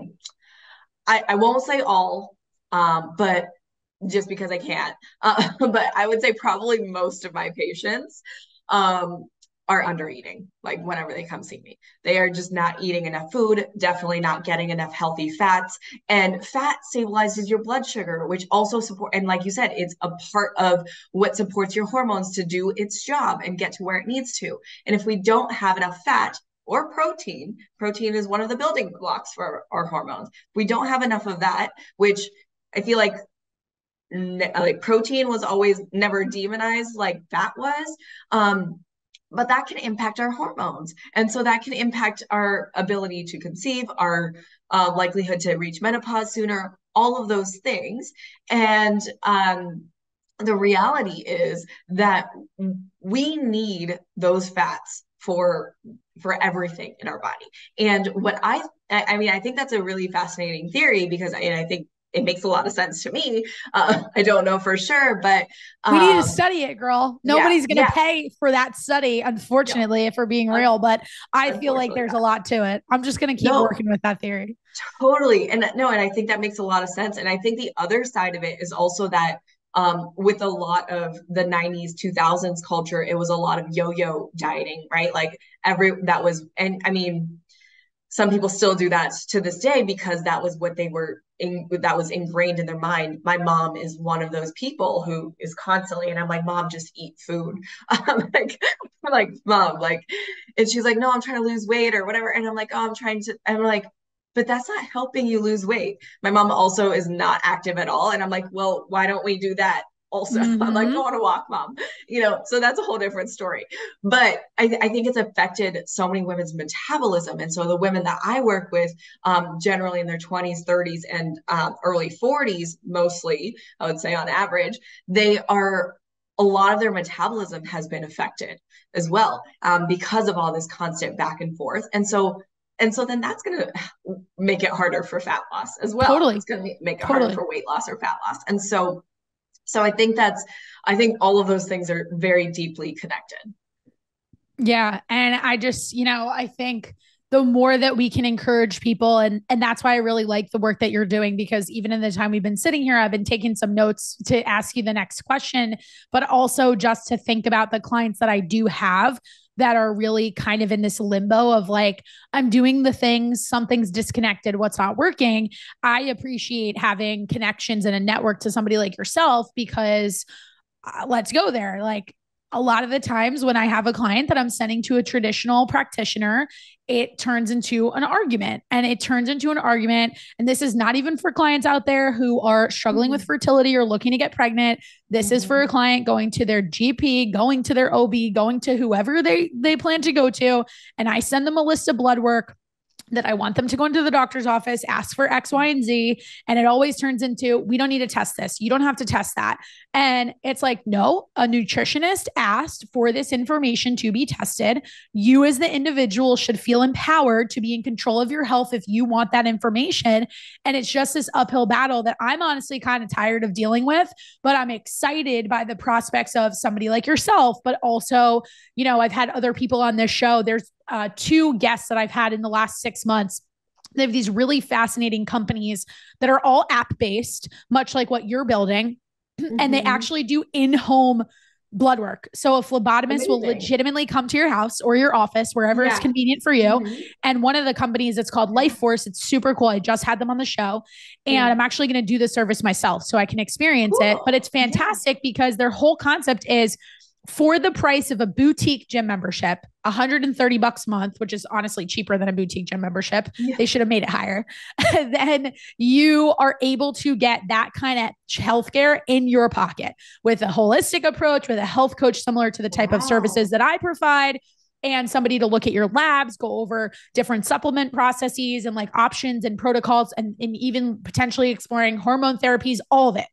I won't say all, but just because I can't, but I would say probably most of my patients, are under eating. Like, whenever they come see me, they are just not eating enough food, definitely not getting enough healthy fats. And fat stabilizes your blood sugar, which also support, and like you said, it's a part of what supports your hormones to do its job and get to where it needs to. And if we don't have enough fat or protein is one of the building blocks for our hormones. If we don't have enough of that, which I feel like protein was always never demonized like fat was, but that can impact our hormones. And so that can impact our ability to conceive, our likelihood to reach menopause sooner, all of those things. And the reality is that we need those fats for everything in our body. And what I mean, I think that's a really fascinating theory, because I think it makes a lot of sense to me. I don't know for sure, but we need to study it, girl. Nobody's going to pay for that study, unfortunately, if we're being real. But I feel like there's a lot to it. I'm just going to keep working with that theory. Totally. And I think that makes a lot of sense. And I think the other side of it is also that with a lot of the 90s, 2000s culture, it was a lot of yo-yo dieting, right? Like and I mean, some people still do that to this day, because that was what that was ingrained in their mind. My mom is one of those people who is constantly, and I'm like, Mom, just eat food. I'm like, Mom, like, and she's like, no, I'm trying to lose weight or whatever. And I'm like, oh, I'm like, but that's not helping you lose weight. My mom also is not active at all. And I'm like, well, why don't we do that also? I'm like, go on a walk, Mom. So that's a whole different story. But I think it's affected so many women's metabolism. And so the women that I work with, generally in their 20s, 30s, and early 40s, mostly, I would say on average, a lot of their metabolism has been affected as well, because of all this constant back and forth. And so then that's going to make it harder for fat loss as well. Totally. It's going to make it harder for weight loss or fat loss. And so I think all of those things are very deeply connected. Yeah. And I just, I think the more that we can encourage people, and that's why I really like the work that you're doing, because even in the time we've been sitting here, I've been taking some notes to ask you the next question, but also just to think about the clients that I do have that are really kind of in this limbo of like, I'm doing the things, something's disconnected, what's not working. I appreciate having connections and a network to somebody like yourself, because let's go there. Like, a lot of the times when I have a client that I'm sending to a traditional practitioner, it turns into an argument and this is not even for clients out there who are struggling with fertility or looking to get pregnant. This is for a client going to their GP, going to their OB, going to whoever they plan to go to. And I send them a list of blood work that I want them to go into the doctor's office, ask for X, Y, and Z. And it always turns into, we don't need to test this. You don't have to test that. And it's like, no, a nutritionist asked for this information to be tested. You as the individual should feel empowered to be in control of your health if you want that information. And it's just this uphill battle that I'm honestly kind of tired of dealing with, but I'm excited by the prospects of somebody like yourself, but also, you know, I've had other people on this show. There's 2 guests that I've had in the last 6 months. They have these really fascinating companies that are all app-based, much like what you're building. And they actually do in-home blood work. So a phlebotomist will legitimately come to your house or your office, wherever it's convenient for you. And one of the companies, it's called Life Force. It's super cool. I just had them on the show and I'm actually going to do the service myself so I can experience it. But it's fantastic because their whole concept is, for the price of a boutique gym membership, $130 a month, which is honestly cheaper than a boutique gym membership. They should have made it higher. Then you are able to get that kind of healthcare in your pocket with a holistic approach, with a health coach, similar to the type of services that I provide, and somebody to look at your labs, go over different supplement processes and like options and protocols, and even potentially exploring hormone therapies, all of it.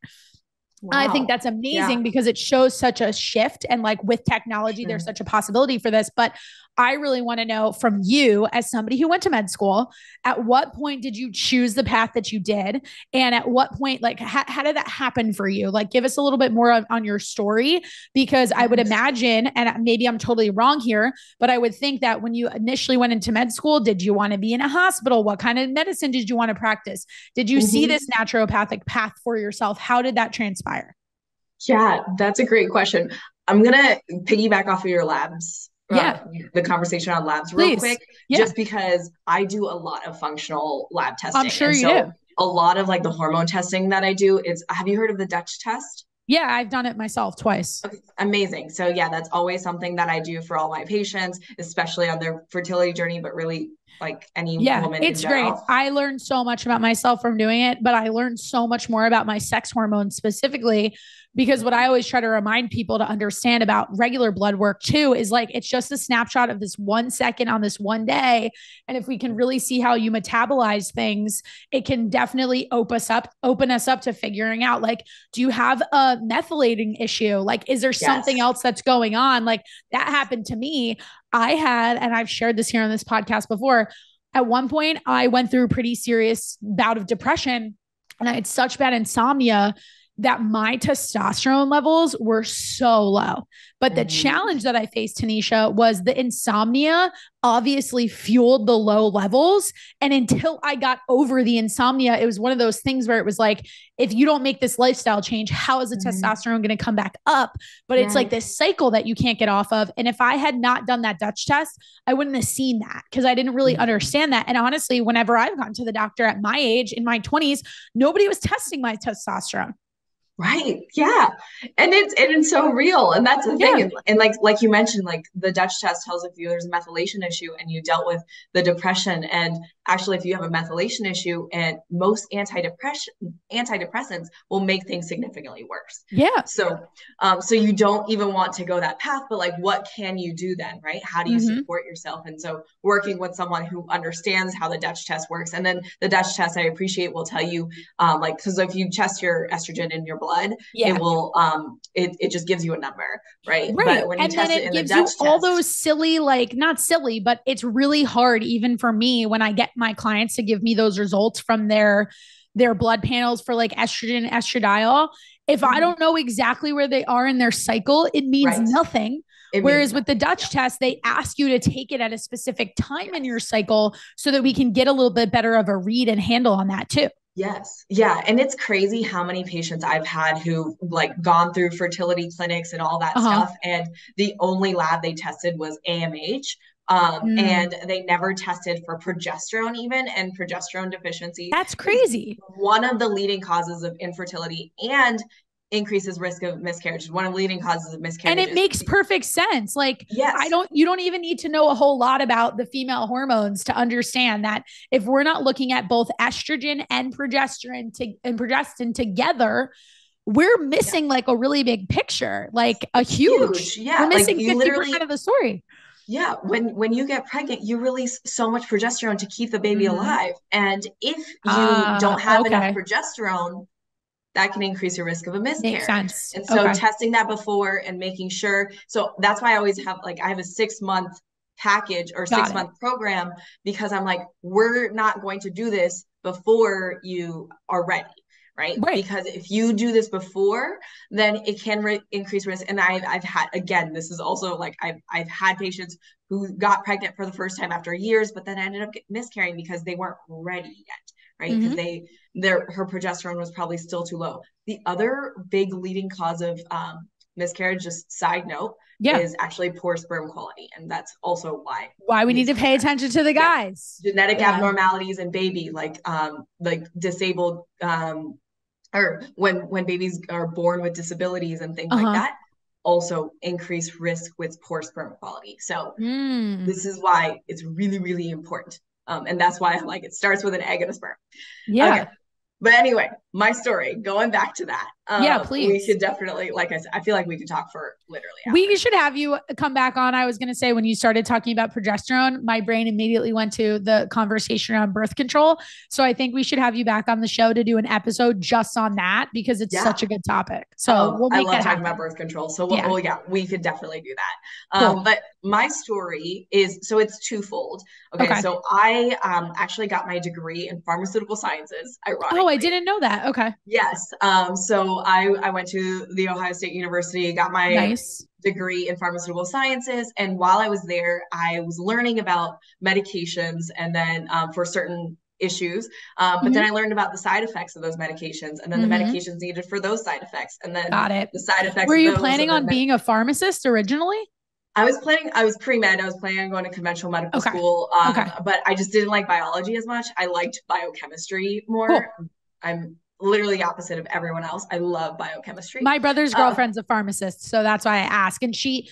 I think that's amazing because it shows such a shift. And like with technology, there's such a possibility for this. But I really want to know from you, as somebody who went to med school, at what point did you choose the path that you did? And at what point, like, how did that happen for you? Like, give us a little bit more on your story, because I would imagine, and maybe I'm totally wrong here, but I would think that when you initially went into med school, did you want to be in a hospital? What kind of medicine did you want to practice? Did you see this naturopathic path for yourself? How did that transpire? Yeah, that's a great question. I'm going to piggyback off of your labs. The conversation on labs real quick, just because I do a lot of functional lab testing. I'm sure you do. A lot of like the hormone testing that I do is, have you heard of the Dutch test? Yeah, I've done it myself twice. Okay, amazing. So yeah, that's always something that I do for all my patients, especially on their fertility journey, but really like any woman. It's great. I learned so much about myself from doing it, but I learned so much more about my sex hormones specifically, because what I always try to remind people to understand about regular blood work too is like, it's just a snapshot of this 1 second on this one day. And if we can really see how you metabolize things, it can definitely open us up to figuring out, like, do you have a methylating issue? Like, is there something else that's going on? Like, that happened to me. I had, and I've shared this here on this podcast before, at one point I went through a pretty serious bout of depression and I had such bad insomnia that my testosterone levels were so low. But the challenge that I faced, Hanisha, was the insomnia obviously fueled the low levels. And until I got over the insomnia, it was one of those things where it was like, if you don't make this lifestyle change, how is the testosterone going to come back up? But it's like this cycle that you can't get off of. And if I had not done that Dutch test, I wouldn't have seen that because I didn't really understand that. And honestly, whenever I've gone to the doctor at my age, in my 20s, nobody was testing my testosterone. Right. Yeah. And it's so real. And that's the thing. And like you mentioned, like the Dutch test tells if there's a methylation issue and you dealt with the depression. And actually, if you have a methylation issue, and most antidepressants will make things significantly worse. Yeah. So you don't even want to go that path, but like, what can you do then? Right. How do you support yourself? And so working with someone who understands how the Dutch test works, and then the Dutch test, I appreciate, will tell you, because if you test your estrogen in your blood, it will it just gives you a number, right? But when you test it in the Dutch test, all those silly, like, not silly, but it's really hard even for me when I get my clients to give me those results from their blood panels for like estrogen, estradiol. If I don't know exactly where they are in their cycle, it means nothing. Whereas with the Dutch test, they ask you to take it at a specific time in your cycle so that we can get a little bit better of a read and handle on that too. Yes. Yeah. And it's crazy how many patients I've had who like gone through fertility clinics and all that stuff. And the only lab they tested was AMH. And they never tested for progesterone even, and progesterone deficiency. That's crazy. One of the leading causes of infertility. And increases risk of miscarriage, one of the leading causes of miscarriage. And it makes perfect sense. Like, yes. You don't even need to know a whole lot about the female hormones to understand that if we're not looking at both estrogen and progestin together, we're missing like a really big picture, like a huge. Yeah. We're missing like 50% of the story. Yeah. When you get pregnant, you release so much progesterone to keep the baby alive. And if you don't have enough progesterone, that can increase your risk of a miscarriage. Makes sense. And so testing that before and making sure. So that's why I always have I have a 6-month package or 6-month program, because I'm like, we're not going to do this before you are ready. Right? Because if you do this before, then it can increase risk. And I've had, again, this is also like, I've had patients who got pregnant for the first time after years, but then ended up miscarrying because they weren't ready yet. Right? Because her progesterone was probably still too low. The other big leading cause of miscarriage, just side note, is actually poor sperm quality. And that's also why we need to pay attention to the guys. Genetic abnormalities in baby, like disabled, or when babies are born with disabilities and things like that, also increase risk with poor sperm quality. So this is why it's really, really important. And that's why I'm like, it starts with an egg and a sperm. Yeah. Okay. But anyway, my story, going back to that. Please. We should definitely, like I said, I feel like we could talk for literally hours. We should have you come back on. I was going to say, when you started talking about progesterone, my brain immediately went to the conversation around birth control. So I think we should have you back on the show to do an episode just on that, because it's such a good topic. So we'll make I love talking about birth control. So we could definitely do that. Cool. But my story is, so it's twofold. Okay. So I actually got my degree in pharmaceutical sciences, ironically. Oh, I didn't know that. Okay. Yes. So I went to the Ohio State University, got my degree in pharmaceutical sciences. And while I was there, I was learning about medications, and then for certain issues. But then I learned about the side effects of those medications, and then the medications needed for those side effects. And then the side effects. Were you planning on being a pharmacist originally? I was pre-med. I was planning on going to conventional medical school. But I just didn't like biology as much. I liked biochemistry more. Cool. I'm literally the opposite of everyone else. I love biochemistry. My brother's girlfriend's a pharmacist, so that's why I ask. And she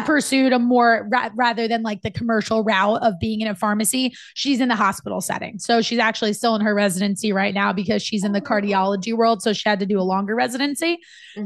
pursued a more rather than like the commercial route of being in a pharmacy. She's in the hospital setting, so she's actually still in her residency right now because she's in the cardiology world. So she had to do a longer residency,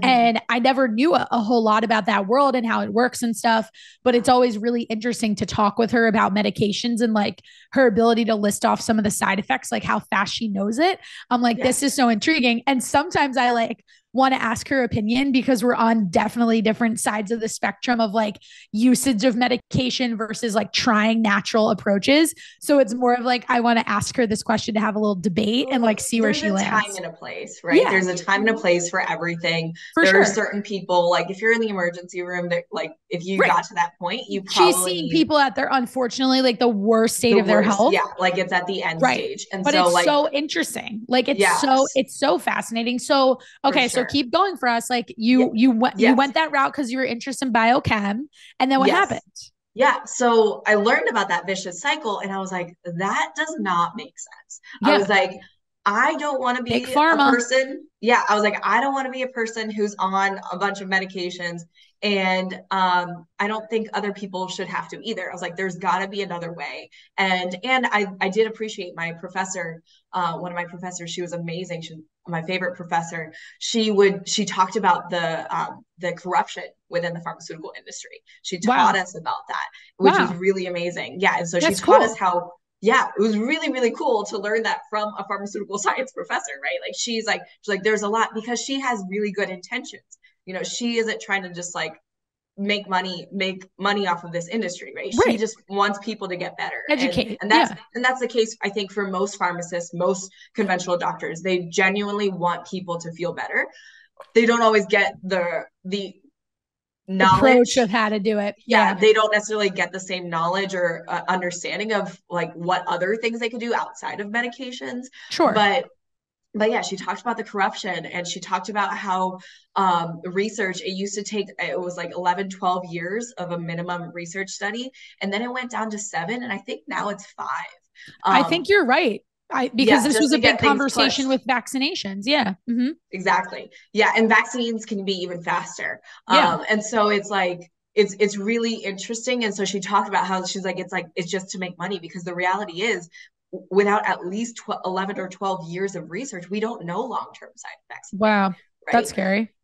and I never knew a whole lot about that world and how it works and stuff. But it's always really interesting to talk with her about medications and like her ability to list off some of the side effects, like how fast she knows it. I'm like, this is so intriguing. And sometimes I like want to ask her opinion because we're on definitely different sides of the spectrum of like usage of medication versus like trying natural approaches. So it's more of like, I want to ask her this question to have a little debate and like see where she lands. There's a time and a place, right? There's a time and a place for everything. There are certain people, like if you're in the emergency room, that like if you got to that point, you probably she's seeing people at their, unfortunately, like the worst state of their health. Yeah, like it's at the end stage. And but so it's like so interesting. Like it's so fascinating. So so keep going for us. Like you went that route because you were interested in biochem, and then what happened? Yeah. So I learned about that vicious cycle, and I was like, that does not make sense. I was like, I don't want to be a person. Yeah. I was like, I don't want to be a person who's on a bunch of medications. And I don't think other people should have to either. I was like, there's got to be another way. And I did appreciate my professor. One of my professors, she was amazing. She's my favorite professor. She talked about the corruption within the pharmaceutical industry. She taught us about that, which was really amazing. Yeah. And so she taught us how, it was really, really cool to learn that from a pharmaceutical science professor, right? Like she's like, there's a lot, because she has really good intentions. You know, she isn't trying to just like make money off of this industry, right? She just wants people to get better. Educate. And that's the case, I think, for most pharmacists, most conventional doctors. They genuinely want people to feel better. They don't always get the knowledge approach of how to do it. They don't necessarily get the same knowledge or understanding of like what other things they could do outside of medications. Sure. But yeah, she talked about the corruption, and she talked about how research, it used to take, it was like 11, 12 years of a minimum research study. And then it went down to 7. And I think now it's 5. I think you're right. Because this was a big conversation with vaccinations. Yeah. Mm-hmm. Exactly. Yeah. And vaccines can be even faster. Yeah. And so it's like, it's really interesting. And so she talked about how she's like, it's just to make money, because the reality is, without at least 11 or 12 years of research, we don't know long-term side effects. Wow. Right? That's scary.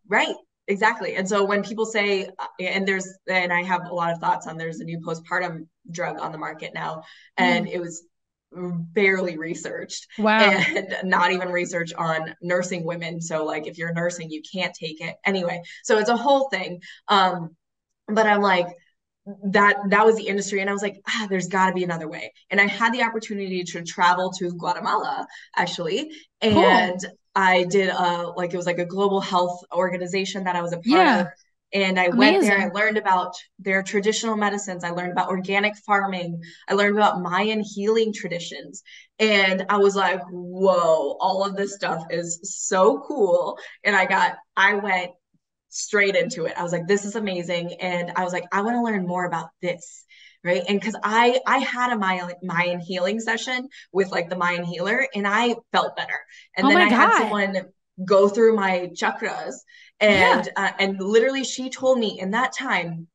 Right. Exactly. And so when people say, and I have a lot of thoughts on, there's a new postpartum drug on the market now, and it was barely researched. Wow. And not even research on nursing women. So like, if you're nursing, you can't take it anyway. So it's a whole thing. But I'm like, that was the industry. And I was like, there's gotta be another way. And I had the opportunity to travel to Guatemala, actually. And I did it was like a global health organization that I was a part of. And I went there, I learned about their traditional medicines. I learned about organic farming. I learned about Mayan healing traditions. And I was like, whoa, all of this stuff is so cool. And I went straight into it. I was like, this is amazing. And I was like, I want to learn more about this. Right. And because I had a Mayan healing session with like the Mayan healer, and I felt better. And then I had someone go through my chakras, and literally she told me in that time,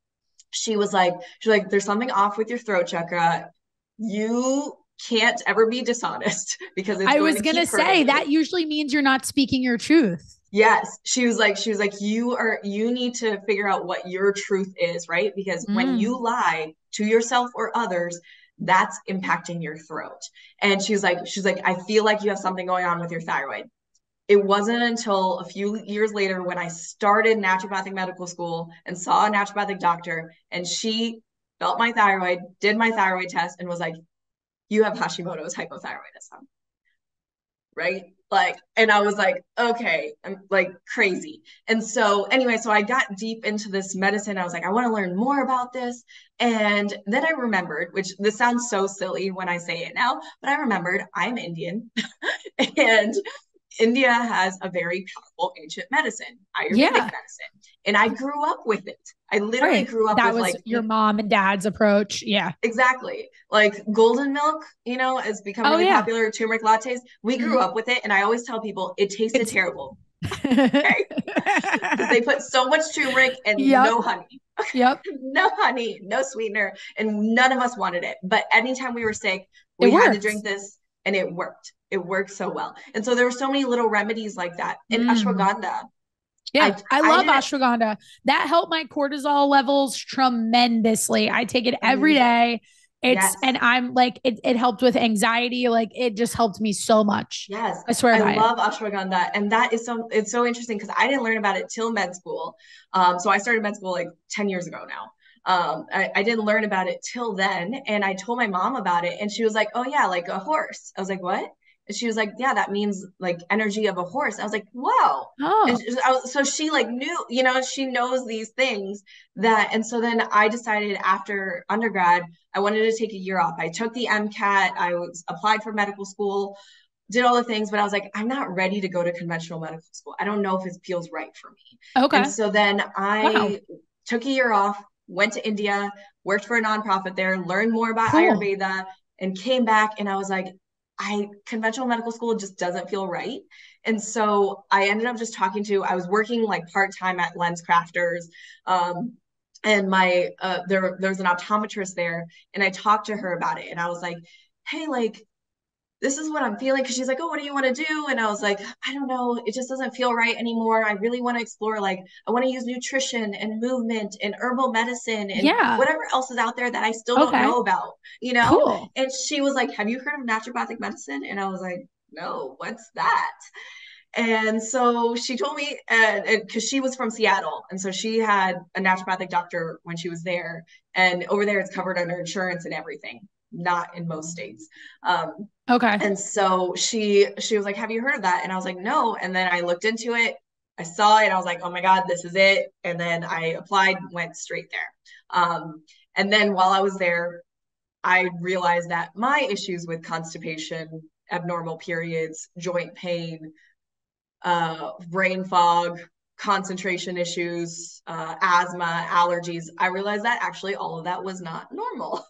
she's like, there's something off with your throat chakra. You can't ever be dishonest, because I was going to say that usually means you're not speaking your truth. Yes. She was like, you need to figure out what your truth is, right? Because when you lie to yourself or others, that's impacting your throat. And she's like, I feel like you have something going on with your thyroid. It wasn't until a few years later when I started naturopathic medical school and saw a naturopathic doctor, and she felt my thyroid, did my thyroid test, and was like, you have Hashimoto's hypothyroidism. Right? Like, and I was like, okay, I'm like crazy. And so anyway, so I got deep into this medicine. I was like, I want to learn more about this. And then I remembered, which this sounds so silly when I say it now, but I remembered I'm Indian and India has a very powerful ancient medicine, Ayurvedic medicine. And I grew up with it. I literally grew up with like your mom and dad's approach. Yeah. Exactly. Like golden milk, has become really popular, turmeric lattes. We grew up with it. And I always tell people it tasted terrible. Okay. Because they put so much turmeric and no honey. Yep. No honey, no sweetener. And none of us wanted it. But anytime we were sick, we had to drink this, and it worked. It worked so well. And so there were so many little remedies like that. And ashwagandha. Yeah, I love ashwagandha. That helped my cortisol levels tremendously. I take it every day. And I'm like, it helped with anxiety. Like it just helped me so much. Yes. I swear I love ashwagandha. And that is it's so interesting because I didn't learn about it till med school. So I started med school like 10 years ago now. I didn't learn about it till then. And I told my mom about it, and she was like, oh yeah, like a horse. I was like, what? And she was like, yeah, that means like energy of a horse. I was like, whoa. And so she like knew, she knows these things and so then I decided after undergrad, I wanted to take a year off. I took the MCAT, I applied for medical school, did all the things, but I was like, I'm not ready to go to conventional medical school. I don't know if it feels right for me. Okay. And so then I took a year off, went to India, worked for a nonprofit there, learned more about Ayurveda, and came back, and I was like, conventional medical school just doesn't feel right. And so I ended up just I was working like part-time at Lens Crafters. And there's an optometrist there, and I talked to her about it, and I was like, hey, like, this is what I'm feeling. Cause she's like, oh, what do you want to do? And I was like, I don't know. It just doesn't feel right anymore. I really want to explore, like, I want to use nutrition and movement and herbal medicine and whatever else is out there that I still don't know about, Cool. And she was like, have you heard of naturopathic medicine? And I was like, no, what's that? And so she told me, because she was from Seattle. And so she had a naturopathic doctor when she was there. And over there, it's covered under insurance and everything. Not in most states. And so she was like, have you heard of that? And I was like, no. And then I looked into it, I saw it, and I was like, oh my God, this is it. And then I applied, went straight there. And then while I was there, I realized that my issues with constipation, abnormal periods, joint pain, brain fog, concentration issues, asthma, allergies, I realized that actually all of that was not normal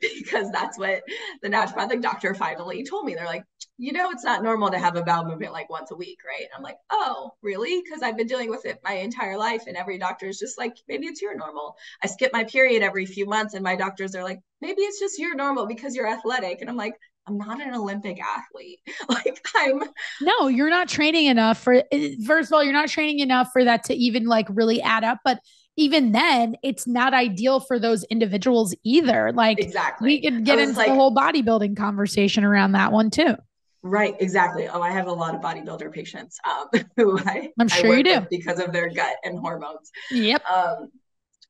because that's what the naturopathic doctor finally told me. They're like, it's not normal to have a bowel movement like once a week, right? And I'm like, oh, really? Because I've been dealing with it my entire life, and every doctor is just like, maybe it's your normal. I skip my period every few months, and my doctors are like, maybe it's just your normal because you're athletic. And I'm like, I'm not an Olympic athlete. Like No, you're not training enough for, first of all, you're not training enough for that to even like really add up. But even then, it's not ideal for those individuals either. Like exactly. We could get into the whole bodybuilding conversation around that one too. Right, exactly. Oh, I have a lot of bodybuilder patients who I'm sure you do because of their gut and hormones. Yep.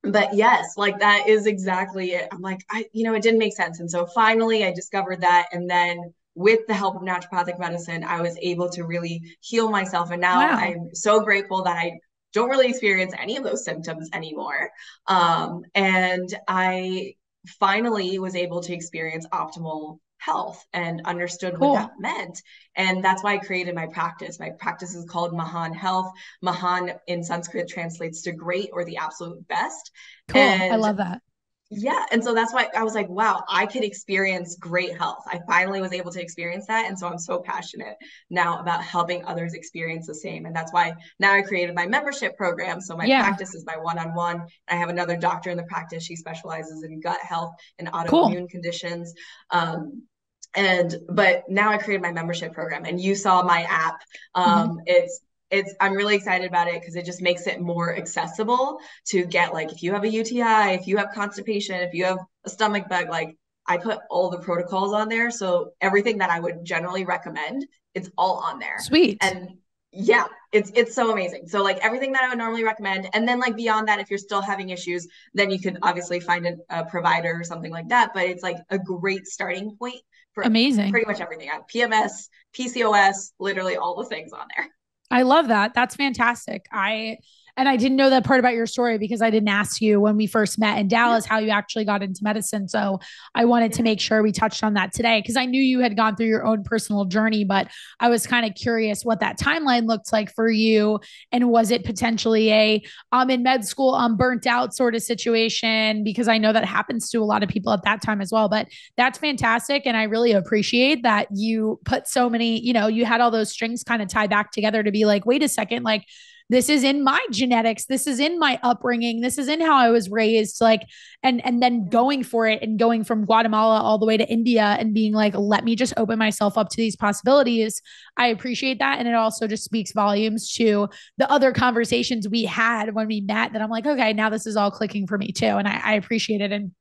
But yes, like that is exactly it. I'm like, it didn't make sense. And so finally I discovered that. And then with the help of naturopathic medicine, I was able to really heal myself. And now I'm so grateful that I don't really experience any of those symptoms anymore. And I finally was able to experience optimal health and understood what that meant. And that's why I created my practice. My practice is called Mahan Health. Mahan in Sanskrit translates to great or the absolute best. Cool. And I love that. Yeah. And so that's why I was like, wow, I could experience great health. I finally was able to experience that. And so I'm so passionate now about helping others experience the same. And that's why now I created my membership program. So my practice is my one-on-one. I have another doctor in the practice. She specializes in gut health and autoimmune conditions. But now I created my membership program, and you saw my app. I'm really excited about it because it just makes it more accessible to get, like, if you have a UTI, if you have constipation, if you have a stomach bug, like I put all the protocols on there. So everything that I would generally recommend, it's all on there. Sweet. And yeah, it's so amazing. So like everything that I would normally recommend. And then like beyond that, if you're still having issues, then you could obviously find a provider or something like that. But it's like a great starting point for amazing pretty much everything. I have PMS, PCOS, literally all the things on there. I love that. That's fantastic. And I didn't know that part about your story because I didn't ask you when we first met in Dallas how you actually got into medicine. So I wanted to make sure we touched on that today because I knew you had gone through your own personal journey, but I was kind of curious what that timeline looked like for you. And was it potentially I'm in med school, I'm burnt out sort of situation? Because I know that happens to a lot of people at that time as well. But that's fantastic. And I really appreciate that you put so many, you had all those strings kind of tie back together to be like, wait a second, like, this is in my genetics. This is in my upbringing. This is in how I was raised. Like, and then going for it and going from Guatemala all the way to India and being like, let me just open myself up to these possibilities. I appreciate that. And it also just speaks volumes to the other conversations we had when we met that I'm like, okay, now this is all clicking for me too. And I appreciate it. And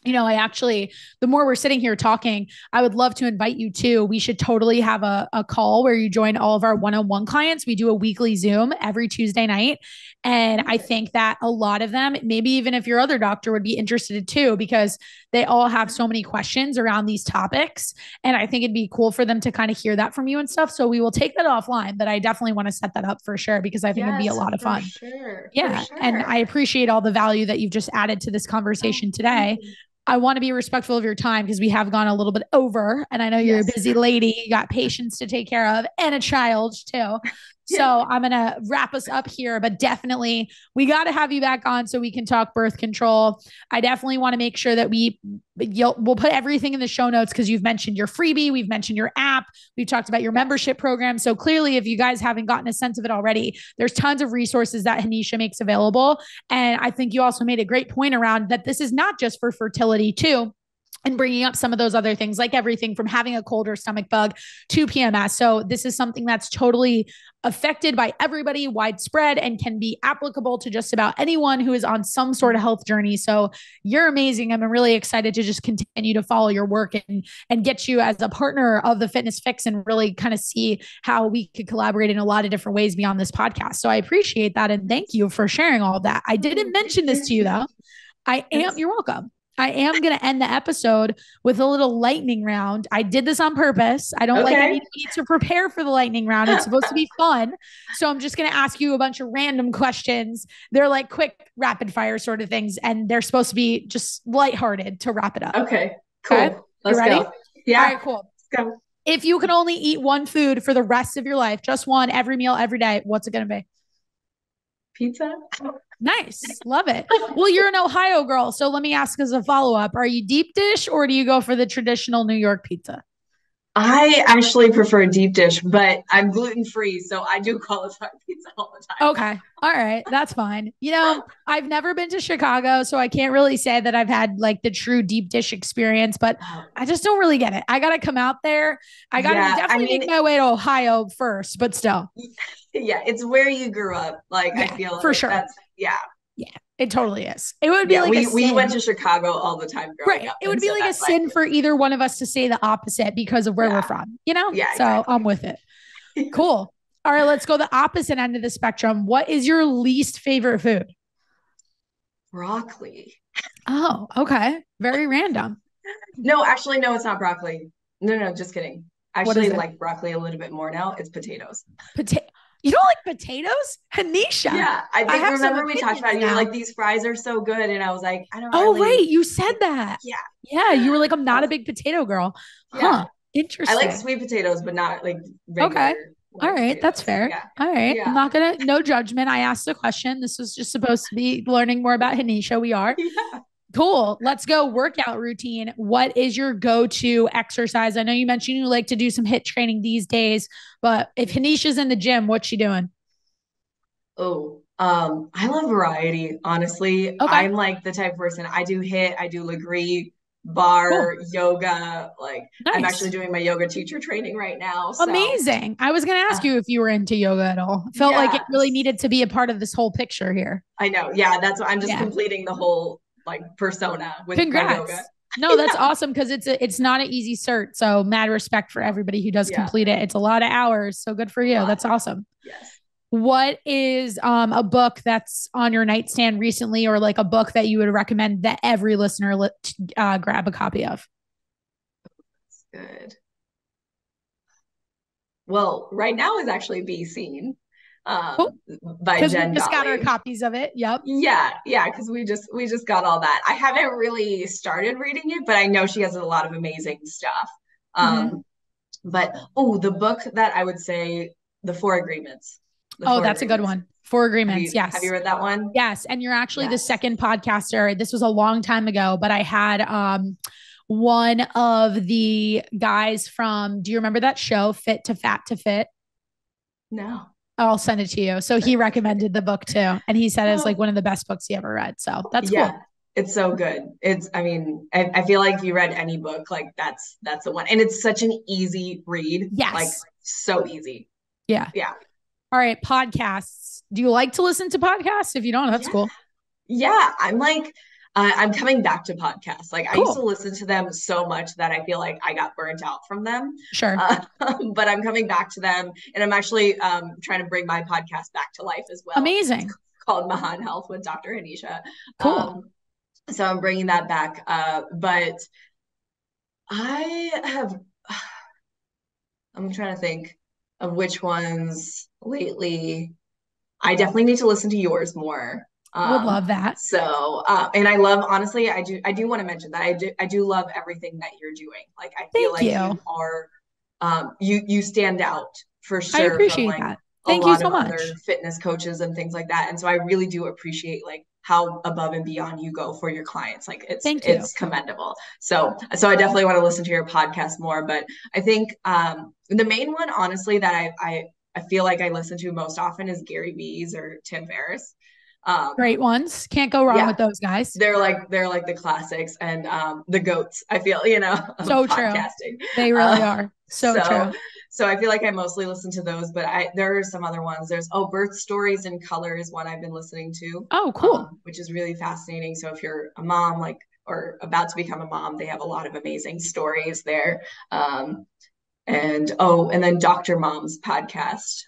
the more we're sitting here talking, I would love to invite you to. We should totally have a call where you join all of our one-on-one clients. We do a weekly Zoom every Tuesday night. And I think that a lot of them, maybe even if your other doctor would be interested too, because they all have so many questions around these topics. And I think it'd be cool for them to kind of hear that from you and stuff. So we will take that offline, but I definitely want to set that up for sure, because I think it'd be a lot of fun. Sure, yeah. Sure. And I appreciate all the value that you've just added to this conversation today. I want to be respectful of your time because we have gone a little bit over, and I know you're a busy lady. You got patients to take care of and a child too. So I'm going to wrap us up here, but definitely we got to have you back on so we can talk birth control. I definitely want to make sure that we'll put everything in the show notes because you've mentioned your freebie. We've mentioned your app. We've talked about your membership program. So clearly, if you guys haven't gotten a sense of it already, there's tons of resources that Hanisha makes available. And I think you also made a great point around that this is not just for fertility too, and bringing up some of those other things, like everything from having a cold or stomach bug to PMS. So this is something that's totally affected by everybody, widespread, and can be applicable to just about anyone who is on some sort of health journey. So you're amazing. I'm really excited to just continue to follow your work and get you as a partner of the Fitness Fix and really kind of see how we could collaborate in a lot of different ways beyond this podcast. So I appreciate that. And thank you for sharing all of that. I didn't mention this to you though. You're welcome. I am going to end the episode with a little lightning round. I did this on purpose. I don't like anybody to prepare for the lightning round. It's supposed to be fun. So I'm just going to ask you a bunch of random questions. They're like quick rapid fire sort of things. And they're supposed to be just lighthearted to wrap it up. Okay, cool. Okay? Let's go. Yeah. All right, cool. Let's go. If you could only eat one food for the rest of your life, just one, every meal, every day, what's it going to be? pizza. Nice. Love it. Well, you're an Ohio girl. So let me ask as a follow-up, are you deep dish or do you go for the traditional New York pizza? I actually prefer deep dish, but I'm gluten-free, so I do cauliflower pizza all the time. Okay. All right. That's fine. I've never been to Chicago, so I can't really say that I've had like the true deep dish experience, but I just don't really get it. I got to come out there. I got to definitely make my way to Ohio first, but still. Yeah. It's where you grew up. Like, I feel for sure. Yeah, it totally is. It would be like we went to Chicago all the time growing up. It would be like a sin for either one of us to say the opposite because of where we're from, Yeah. So exactly. I'm with it. Cool. All right, let's go the opposite end of the spectrum. What is your least favorite food? Broccoli. Oh, okay. Very random. No, actually, no, it's not broccoli. No, just kidding. Actually, like broccoli a little bit more now. It's potatoes. You don't like potatoes? Hanisha. Yeah, I think remember we talked about it. You were like, these fries are so good. And I was like, I don't know. Oh, right. You said that. Yeah. Yeah. You were like, I'm not a big potato girl. Huh. Interesting. I like sweet potatoes, but not like regular. Okay. All right. Potatoes. That's fair. Yeah. All right. Yeah. I'm not going to, no judgment. I asked the question. This was just supposed to be learning more about Hanisha. We are. Yeah. Cool. Let's go workout routine. What is your go-to exercise? I know you mentioned you like to do some HIIT training these days, but if Hanisha's in the gym, what's she doing? Oh, I love variety, honestly. Okay. I'm like the type of person, I do HIIT, I do Legree, bar, yoga. Like I'm actually doing my yoga teacher training right now. So. Amazing. I was going to ask you if you were into yoga at all. I felt like it really needed to be a part of this whole picture here. I know. Yeah. That's what I'm just completing the whole like persona with yoga. No, that's awesome because it's not an easy cert. So mad respect for everybody who does complete it. It's a lot of hours. So good for you. That's awesome. Yes. What is a book that's on your nightstand recently, or like a book that you would recommend that every listener grab a copy of? That's good. Well, right now is actually Be Seen. By Jen. We just got our copies of it. Yep. Yeah, because we just got all that. I haven't really started reading it, but I know she has a lot of amazing stuff. But the book that I would say, The Four Agreements. That's a good one. Four Agreements. Yes. Have you read that one? Yes. And you're actually the second podcaster. This was a long time ago, but I had one of the guys from, do you remember that show, Fit to Fat to Fit? No. I'll send it to you. So he recommended the book too. And he said it's like one of the best books he ever read. So that's cool. It's so good. I feel like if you read any book, like that's the one. And it's such an easy read. Yes. Like so easy. Yeah. Yeah. All right. Podcasts. Do you like to listen to podcasts? If you don't, that's cool. Yeah. I'm coming back to podcasts. Like I used to listen to them so much that I feel like I got burnt out from them. Sure. But I'm coming back to them, and I'm actually trying to bring my podcast back to life as well. Amazing. It's called Motherhood Health with Dr. Hanisha. Cool. So I'm bringing that back. But I'm trying to think of which ones lately. I definitely need to listen to yours more. Would love that. So, and I love, honestly, I do want to mention that I do love everything that you're doing. Like, I feel like you are, you stand out for sure. I appreciate that. Thank you so much. Other fitness coaches and things like that. And so I really do appreciate like how above and beyond you go for your clients. Like it's commendable. So I definitely want to listen to your podcast more, but I think, the main one, honestly, that I feel like I listen to most often is Gary Vee's or Tim Ferriss. Great ones. Can't go wrong with those guys. They're like the classics and the goats, I feel, so true. They really are. So true. So I feel like I mostly listen to those, but there are some other ones. There's Birth Stories in Color is one I've been listening to. Oh, cool. Which is really fascinating. So if you're a mom, or about to become a mom, they have a lot of amazing stories there. And then Dr. Mom's podcast.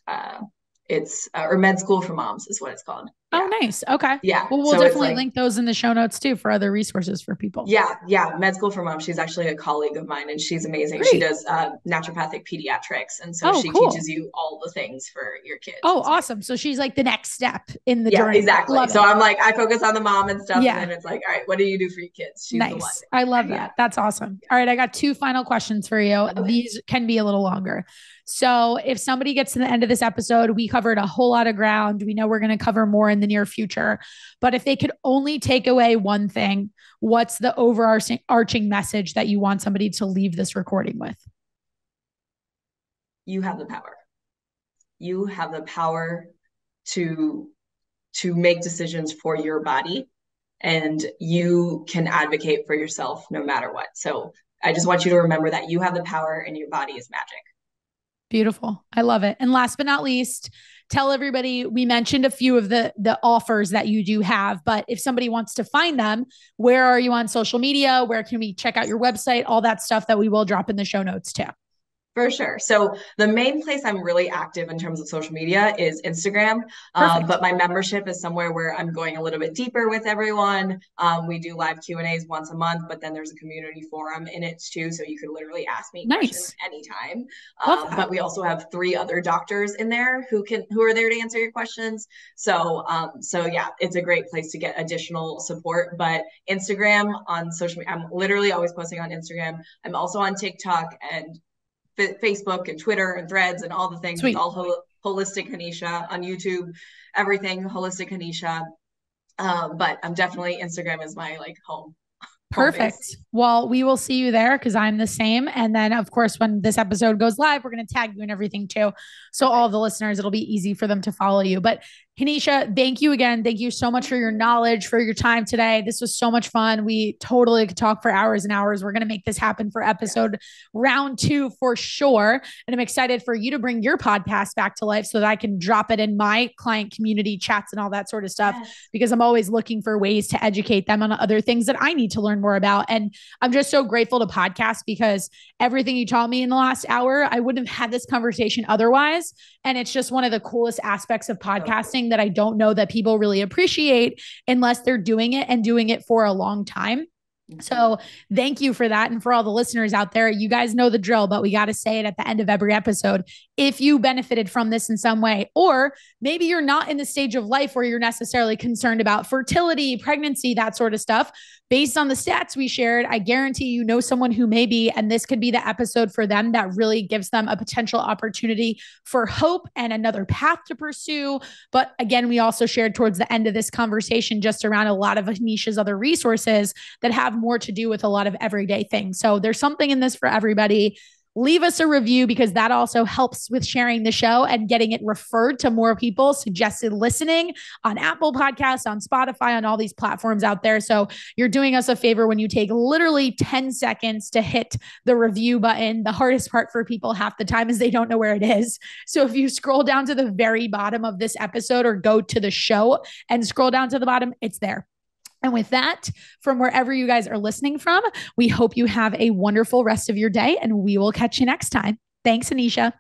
It's or Med School for Moms is what it's called. Oh, nice. Okay. Yeah. Well, we'll definitely link those in the show notes too for other resources for people. Yeah. Med School for Moms. She's actually a colleague of mine and she's amazing. Great. She does naturopathic pediatrics. And so she teaches you all the things for your kids. Oh, awesome. So she's like the next step in the journey. Exactly. So I'm like, I focus on the mom and stuff. Yeah. And then it's like, all right, what do you do for your kids? She's nice. The one. I love that. That's awesome. All right. I got two final questions for you. Okay. These can be a little longer. So if somebody gets to the end of this episode, we covered a whole lot of ground. We know we're going to cover more in the near future. But if they could only take away one thing, what's the overarching message that you want somebody to leave this recording with? You have the power. You have the power to make decisions for your body, and you can advocate for yourself no matter what. So I just want you to remember that you have the power and your body is magic. Beautiful. I love it. And last but not least, tell everybody, we mentioned a few of the offers that you do have, but if somebody wants to find them, where are you on social media? Where can we check out your website? All that stuff that we will drop in the show notes too. For sure. So the main place I'm really active in terms of social media is Instagram. But my membership is somewhere where I'm going a little bit deeper with everyone. We do live Q&As once a month, but then there's a community forum in it too. So you could literally ask me questions anytime. But we also have 3 other doctors in there who are there to answer your questions. So yeah, it's a great place to get additional support. But Instagram on social media, I'm literally always posting on Instagram. I'm also on TikTok and Facebook and Twitter and Threads and all the things. Sweet. It's all Holistic Hanisha on YouTube, everything Holistic Hanisha. But I'm definitely, Instagram is my home. Perfect. Well, we will see you there because I'm the same. And then, of course, when this episode goes live, we're going to tag you and everything too. So all the listeners, it'll be easy for them to follow you. But Hanisha, thank you again. Thank you so much for your knowledge, for your time today. This was so much fun. We totally could talk for hours and hours. We're going to make this happen for episode round 2 for sure. And I'm excited for you to bring your podcast back to life so that I can drop it in my client community chats and all that sort of stuff, because I'm always looking for ways to educate them on other things that I need to learn more about. And I'm just so grateful to podcast because everything you taught me in the last hour, I wouldn't have had this conversation otherwise. And it's just one of the coolest aspects of podcasting that I don't know that people really appreciate unless they're doing it and doing it for a long time. So thank you for that. And for all the listeners out there, you guys know the drill, but we got to say it at the end of every episode. If you benefited from this in some way, or maybe you're not in the stage of life where you're necessarily concerned about fertility, pregnancy, that sort of stuff, based on the stats we shared, I guarantee you know someone who may be, and this could be the episode for them that really gives them a potential opportunity for hope and another path to pursue. But again, we also shared towards the end of this conversation just around a lot of Hanisha's other resources that have more to do with a lot of everyday things. So there's something in this for everybody. Leave us a review because that also helps with sharing the show and getting it referred to more people, suggested listening on Apple Podcasts, on Spotify, on all these platforms out there. So you're doing us a favor when you take literally 10 seconds to hit the review button. The hardest part for people half the time is they don't know where it is. So if you scroll down to the very bottom of this episode or go to the show and scroll down to the bottom, it's there. And with that, from wherever you guys are listening from, we hope you have a wonderful rest of your day and we will catch you next time. Thanks, Hanisha.